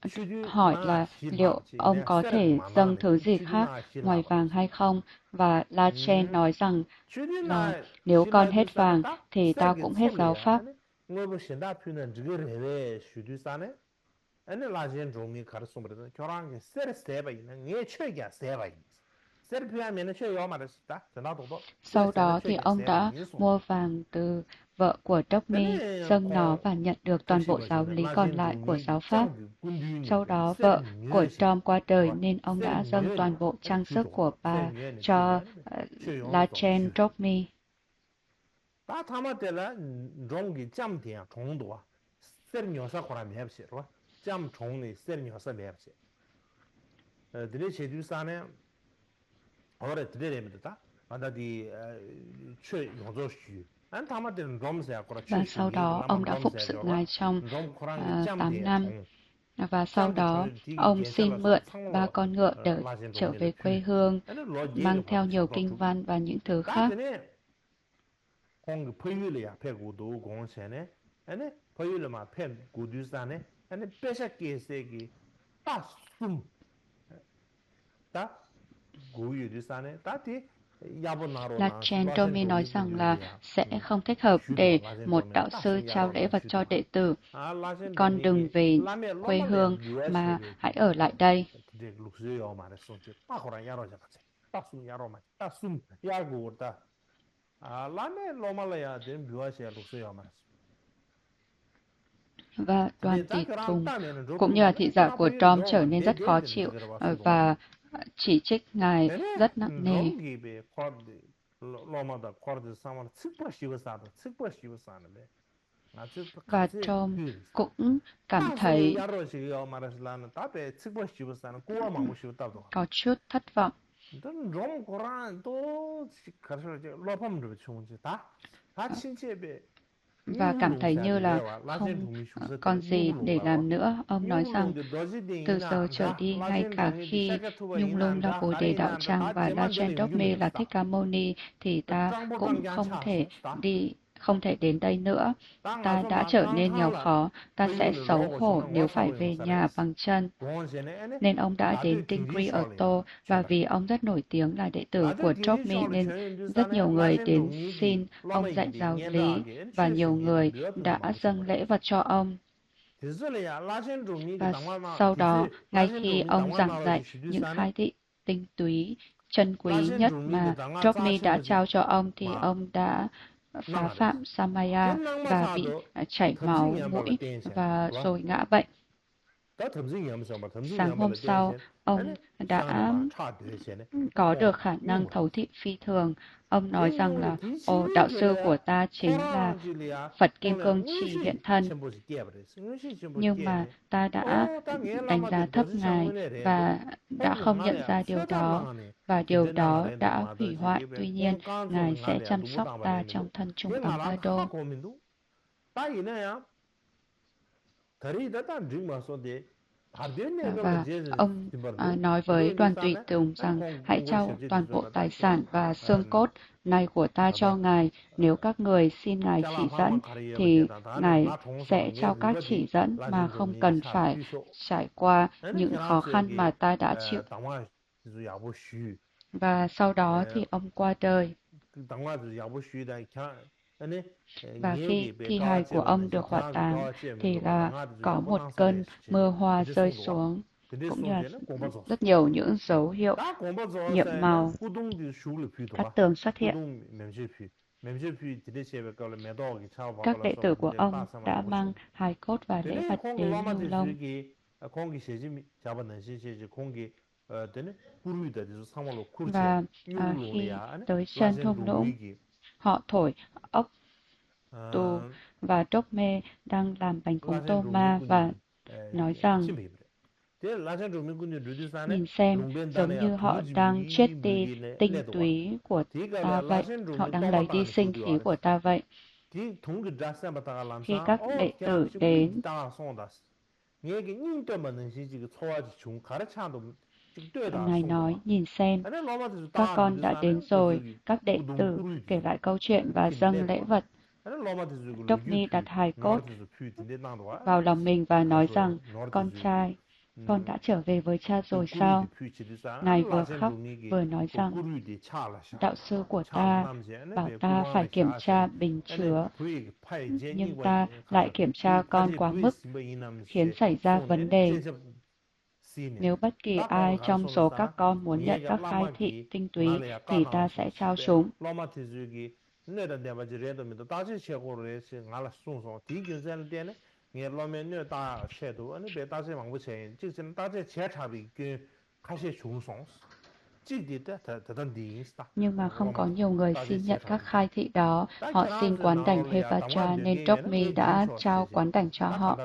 추주 hỏi 나 là liệu 실하지 ông 내 có 세르 thể dâng 만나네 thứ gì 추주 khác 나 ngoài vàng 실하브레스 hay không? Và Lachen nói rằng 추주 là 나 nếu con hết 실하주사네 vàng 딱 thì ta 세르게 cũng hết giáo 솔레야 pháp. 아니 뭐뭐 신다 퓨는 저거레레 슈두사네 아니 라젠 좀이 가르소므레도 교랑게 세르 세바 있는 게 최기야 세바 있는 세르 퓨하면은 최요 말했다 전화도도 Sau đó thì ông đã mua vàng từ vợ của Trokmi, dâng nó và nhận được toàn bộ giáo lý còn lại của giáo pháp. Sau đó vợ của Trom qua đời nên ông đã dâng toàn bộ trang sức của bà cho Lachen Trokmi. 다 타마텔라 종기 짬티야 종도와 sernyasa khora mebse ro jam chongni sernyasa mebse dile chedu sane ore dile anda di chue yongzo shu an tama den romse khora Và chue shu sau gi đó lama ông đã phụng romse sự jo ro Ngài trong rom khora ngi jam 8 de năm. chong Và sau jam de đó chong di gi ông gensa la xin mượn ba sanglo con ngựa để la jen trở romni la về phu quê hương, an lo ye mang ge theo pa nhiều sha kinh tu văn và những thứ da khác. dene kong pöyle ya pe gu do gong sene ane pöyle ma pen gu du sane ane pesha ke se gi ta sum ta gu yu du sane ta ti yabo naro La na Chen la sen Domi do nói mi gu rằng ni là ya sẽ không thích hợp shu do để la sen do một mi đạo ta sư sin trao yaro lễ na vật shu cho do đệ tử. la sen do Con mi đừng gi về la me lo quê ma le hương biwa she mà be hãy gi ở lại đây. de lu su yo ma de so chi ta khora yaro ja ka ta sum yaro ma ta sum ya gu ta la me lo ma le ya de biwa she lu su yo ma Và đoàn 근데 딱 tỳ 그랑 tùng 따면은 cũng như là 로트로만 thị giả 그랑 của 보이는 Tom trở 로마 nên rất khó 대대는 chịu 그거 봐 수도만 và chỉ trích Ngài 되네 rất nặng nề. 롬기베 쿼드 로마다 쿼드 사만 측버 시버사도 측버 시버사는데 아주 Và 같이 Tom 그 cũng cảm 따스미 thấy 야로시요 말하실라는 답에 측버 시버사는 고와 망고 시버다도 có chút thất vọng 넌롬 고란 또 가서 로펌도 좋은지 다 친체베 và cảm thấy như là 유물롱사들이야 라젠 không 동미 슈서들 còn gì để 유물롱가로 làm nữa. Ông nói rằng 유물롱데 từ 도지딩이나 giờ trở 안다 đi, ngay 라젠 cả 동미 khi 디사카투바 Nhung Lung La 이난다 Bồ Đề Đạo 가리난다 Tràng 다 và La 제만 Chen 되는 Đốc-mê La 유물이다 Thích Ca Mâu Ni thì ta cũng 짱보당 괜찮았어 không thể đến đây nữa. 땅 Ta 아주 đã 막 trở nên nghèo 깡탈라 khó, ta sẽ 거기를 xấu 로고 hổ 싶은 nếu phải 와사고 về nhà 용사라이스 bằng chân. 동원세네 Nên ông đã đến 라드 Tingri ở 디리쇼리아 Tô, và 제발 vì ông rất nổi tiếng là đệ tử của 라드 Chokmi 디리쇼리 nên rất nhiều 저인두산에 người 라젠 đến 동미기 xin ông dạy 로마이기디 giáo lý 년다하게 và nhiều 최신기에도 người 몇분도 đã dâng 망고시버려 lễ vật cho ông. 디슬이야 라젠 동미기 Và 당마나 sau đó, 디슬 ngay 라젠 khi 동미 ông giảng 당마나로 dạy những 시두산에 khai thị tinh túy, chân quý 라젠 nhất 동미기 mà 당마 Chokmi đã 짜시버지 trao cho ông, thì 마 ông đã phá 나가레스 phạm Samaya và bị 덴낭마사도 chảy máu 덤싱이야말로 mũi 댄션 và 와 rồi ngã bệnh. 다 덤싱이야면서 말 Sáng hôm 덤싱이야말로 sau, 댄션 ông 아니 이상하네 đã 막차 되시네 có 공 được khả năng 유물 thấu thị phi thường. Ông nói rằng 덴낭의 là ồ, đạo 디시비 sư của 게래 ta chính là 코로나질이야 Phật Kim 오늘 Cương Chỉ hiện 응시 thân, 첨부지 깨버렸어 응시 첨부 nhưng mà 깨네 ta đã 땅 đánh giá 예라마데 thấp 도시 Ngài 창문에 레도 và đã 거기 không nhận 나래 ra điều đó, 세달랑하네 và điều 긴데나가 đó 렌도 đã hủy 마도지 hoại. 이베 Tuy nhiên, 공간소를 Ngài sẽ 나래 chăm 누구 sóc ta 담바레는데 trong thân chúng 걔나란 Ampado. 하고민도 다 이내야 다리 다단 딩마소데 바데네가 Và 제제 ông 팀버데 nói với đoàn tùy 도인도산에 tùng 아니 rằng hãy 공고 trao 실제 toàn bộ 주소라다 tài sản và xương cốt này của ta cho 나다 Ngài. Nếu các người xin Ngài chỉ dẫn, 잘라마만 가리야 thì 되다 다네 Ngài 나 sẽ 동상 예 cho các chỉ 리버디 dẫn mà 라젠 không 좀니 cần 차 phải 퓨쇼 trải qua 아니 những khó khăn mà 게라스에게 ta đã chịu. 당화 야부 쉬 Và sau đó thì ông qua đời. 당화 야부 쉬다 아니 Và khi 녀게 thi hài của ông 베가체바는 được hỏa 지타즈 táng, thì 가체면도 là 당화도 có 야부 một cơn 당살레스 mưa hoa 근데 rơi 송도와 xuống, 근데 cũng như là 송제는 공부했어 rất nhiều những dấu hiệu 다 nhiệm 공부했어는 màu, 구동디 슈를 các 피도와 tường xuất hiện. 구동 멤제피 멤제피 디레체베 걸레 메도기 Các 차바걸라 đệ tử 서버 của 근데 ông 따사만 đã 먹었어 mang hài cốt và lễ 되네 vật 콩 đến Nhu 로마티 Long. 주기 공기 세지 잡았는 시세지 공기 되네 구르이다 저 상말로 쿠르체 Và khi 뉴물롱리아 tới sân 라젠 thung lũng, 동미기 họ thổi ốc tù, 어 và Chokme đang làm bánh cúng 라젠 tô ma và 동미군이 nói rằng 침비브레 데 라젠 동미군이 루디산에 nhìn xem, giống 롱벤다네야 như họ 두루지 đang triết 무기 đi 무기네 tinh 레도와 túy của ta 디가레 vậy. 라젠 Họ 동미 đang lấy đi 또마다는 sinh khí 슈디와 của ta vậy. 디 동기 자세마다가 Khi 람사 các đệ 걔나 tử 지금 đến, 우리 다 송다스 얘기 인도 맞는 시지 초아지 중 가르쳐도 지금 되다 Ngài nói, 송도와 nhìn xem, 아니 로마도 các 다 con đã đến 루디산에 rồi. 저기 Các đệ 구동 tử kể 꾸르디 lại câu chuyện và 핀 dâng lễ 레도와 vật. 아니 로마도 저기 Chokni đặt 유피 hài cốt 노르도 피 딘데 나도와 vào lòng mình và nói 가서 rằng, 노르도 con trai, con 저기 đã trở về với cha rồi 꾸르디 sao? 피치디사 Ngài 아니 vừa 라젠 khóc, 동이기 vừa nói 그 rằng, 꾸르디 차라샤 đạo sư của 참 ta 남제네 bảo 배 ta phải 구마의 kiểm tra 샤세 bình 아니 chứa, 부이 파이 nhưng 제니와 ta lại 가서 kiểm tra 부 con 가지 quá 부이 mức, 심바 khiến 이남세 xảy ra vấn 손에는 đề. 제접 시네 Nếu bất kỳ 다 공부 ai trong số 가르쳐놓잖아 các con muốn nhận 얘가 các khai thị 라마기 tinh túy, 나래야 thì ta 까나오시 sẽ trao 시베 chúng. 로마티즈기 내가 내가 지레도면도 다시 최고로 해서 알아 송송 디견전 때는 예 로면요 다 셰도 아니 배 다시 망부체 직전 다시 제차비 그 가시 중송 Nhưng mà không có nhiều người xin nhận các khai thị đó. Họ xin quán đảnh Hevacha nên Drogmi đã trao quán đảnh cho họ.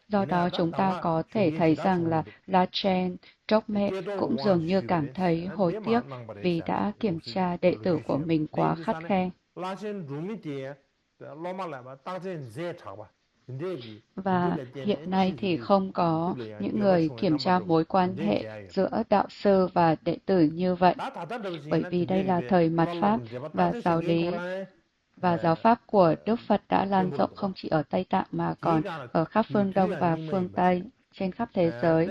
Do đó chúng ta có thể thấy rằng là Lachen Drogme cũng dường như cảm thấy hối tiếc vì đã kiểm tra đệ tử của mình quá khắt khe. Và hiện nay thì không có những người kiểm tra mối quan hệ giữa đạo sư và đệ tử như vậy, bởi vì đây là thời mạt Pháp và giáo lý và giáo pháp của Đức Phật đã lan rộng không chỉ ở Tây Tạng mà còn ở khắp phương Đông và phương Tây, trên khắp thế giới.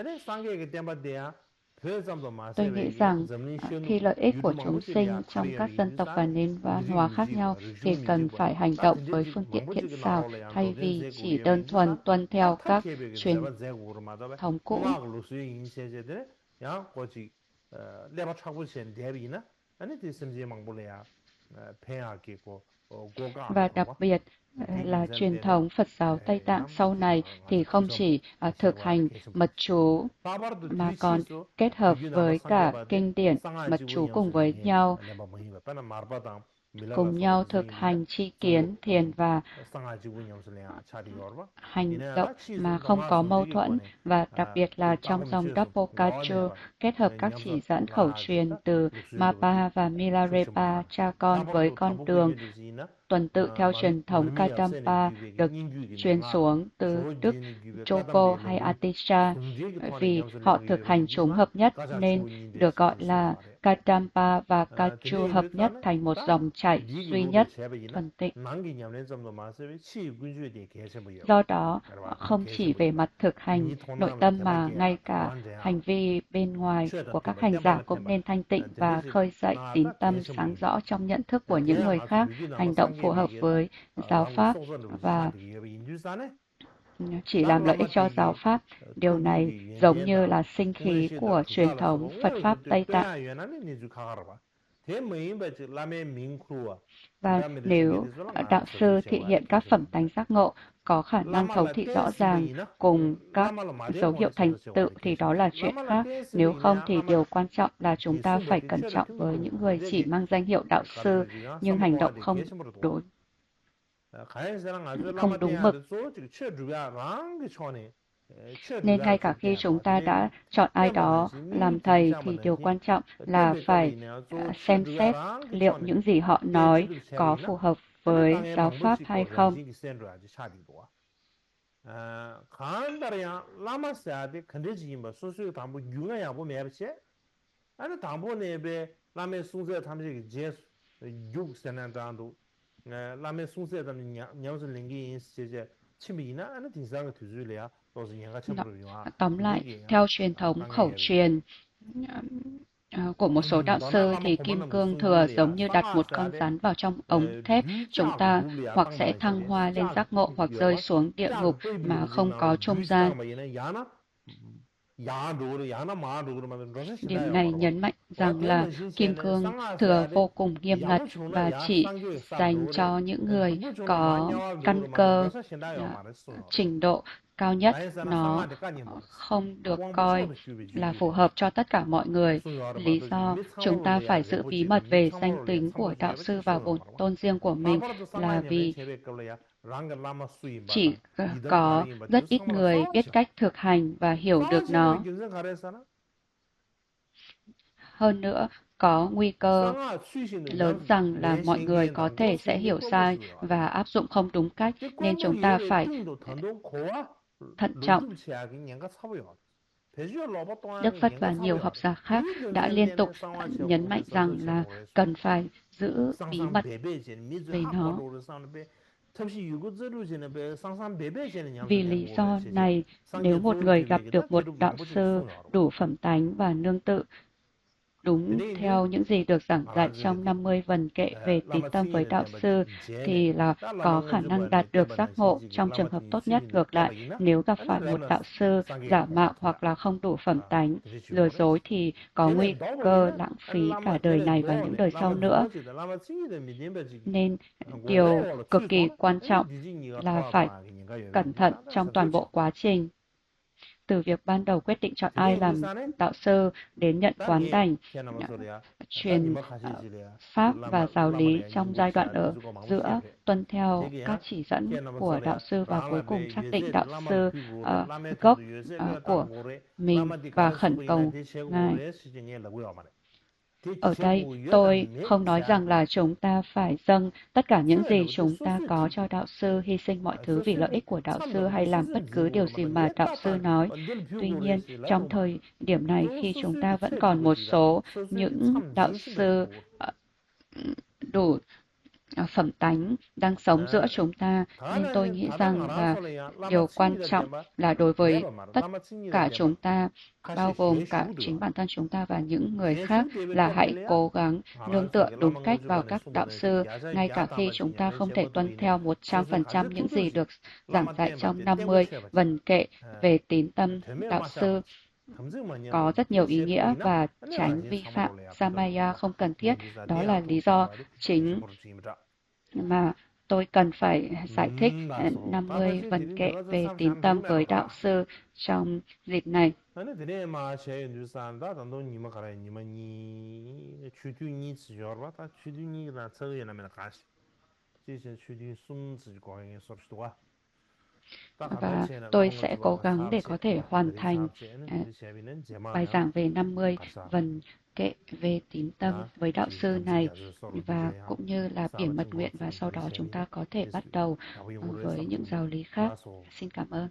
Tôi nghĩ rằng khi lợi ích của chúng sinh trong các dân tộc và nền văn hóa khác nhau thì cần phải hành động với phương tiện thiện xảo thay vì chỉ đơn thuần tuân theo các truyền thống cũ. Và đặc biệt là truyền thống Phật giáo Tây Tạng sau này thì không chỉ thực hành mật chú mà còn kết hợp với cả kinh điển mật chú cùng với nhau, cùng nhau thực hành tri kiến, thiền và hành động mà không có mâu thuẫn, và đặc biệt là trong dòng Dapokaju kết hợp các chỉ dẫn khẩu truyền từ Mapa và Milarepa cha con với con đường tuần tự theo truyền thống Kadampa được truyền xuống từ Đức Chopo hay Atisha, vì họ thực hành chúng hợp nhất nên được gọi là Kadampa và Kaju hợp nhất thành một dòng chảy duy nhất, thuần tịnh. Do đó, không chỉ về mặt thực hành nội tâm mà ngay cả hành vi bên ngoài của các hành giả cũng nên thanh tịnh và khơi dậy tín tâm sáng rõ trong nhận thức của những người khác, hành động phù hợp với giáo pháp và chỉ làm lợi ích cho giáo pháp. Điều này giống như là sinh khí của truyền thống Phật Pháp Tây Tạng. Và nếu đạo sư thị hiện các phẩm tánh giác ngộ có khả năng thấu thị rõ ràng cùng các dấu hiệu thành tựu thì đó là chuyện khác. Nếu không thì điều quan trọng là chúng ta phải cẩn trọng với những người chỉ mang danh hiệu đạo sư nhưng hành động không đúng mực. Nên ngay cả khi chúng ta đã chọn ai đó làm thầy thì điều quan trọng là phải xem xét liệu những gì họ nói có phù hợp với giáo pháp hay không. Tóm lại, theo truyền thống khẩu truyền của một số đạo sư thì kim cương thừa giống như đặt một con rắn vào trong ống thép. Chúng ta hoặc sẽ thăng hoa lên giác ngộ hoặc rơi xuống địa ngục mà không có trung gian. Điểm này nhấn mạnh rằng là kim cương thừa vô cùng nghiêm ngặt và chỉ dành cho những người có căn cơ trình độ cao nhất. Nó không được coi là phù hợp cho tất cả mọi người. Lý do chúng ta phải giữ bí mật về danh tính của đạo sư và bổn tôn riêng của mình là vì chỉ có rất ít người biết cách thực hành và hiểu được nó. Hơn nữa, có nguy cơ lớn rằng là mọi người có thể sẽ hiểu sai và áp dụng không đúng cách, nên chúng ta phải thận trọng. Đức Phật và nhiều học giả khác đã liên tục nhấn mạnh rằng là cần phải giữ bí mật về nó. Vì lý do này, nếu một người gặp được một đạo sư đủ phẩm tánh và nương tự, đúng theo những gì được giảng dạy trong 50 vần kệ về tín tâm với đạo sư thì là có khả năng đạt được giác ngộ. Trong trường hợp tốt nhất, ngược lại, nếu gặp phải một đạo sư giả mạo hoặc là không đủ phẩm tánh, lừa dối thì có nguy cơ lãng phí cả đời này và những đời sau nữa. Nên điều cực kỳ quan trọng là phải cẩn thận trong toàn bộ quá trình. từ việc ban đầu quyết định chọn ai làm đạo sư đến nhận quán đảnh, truyền pháp và giáo lý trong giai đoạn ở giữa, tuân theo các chỉ dẫn của đạo sư và cuối cùng xác định đạo sư gốc của mình và khẩn cầu Ngài. Ở đây, tôi không nói rằng là chúng ta phải dâng tất cả những gì chúng ta có cho đạo sư, hy sinh mọi thứ vì lợi ích của đạo sư hay làm bất cứ điều gì mà đạo sư nói. Tuy nhiên, trong thời điểm này, khi chúng ta vẫn còn một số những đạo sư đủ phẩm tánh đang sống giữa chúng ta, nên tôi nghĩ rằng là điều quan trọng là đối với tất cả chúng ta, bao gồm cả chính bản thân chúng ta và những người khác, là hãy cố gắng nương tựa đúng cách vào các đạo sư, ngay cả khi chúng ta không thể tuân theo 100% những gì được giảng dạy trong 50 vần kệ về tín tâm đạo sư. Có rất nhiều ý nghĩa và tránh vi phạm Samaya không cần thiết. Đó là lý do chính mà tôi cần phải giải thích 50 vần kệ về tín tâm với đạo sư trong dịp này. Và tôi sẽ cố gắng để có thể hoàn thành bài giảng về 50 vần kệ về tín tâm với đạo sư này, và cũng như là biển mật nguyện, và sau đó chúng ta có thể bắt đầu với những giáo lý khác. Xin cảm ơn.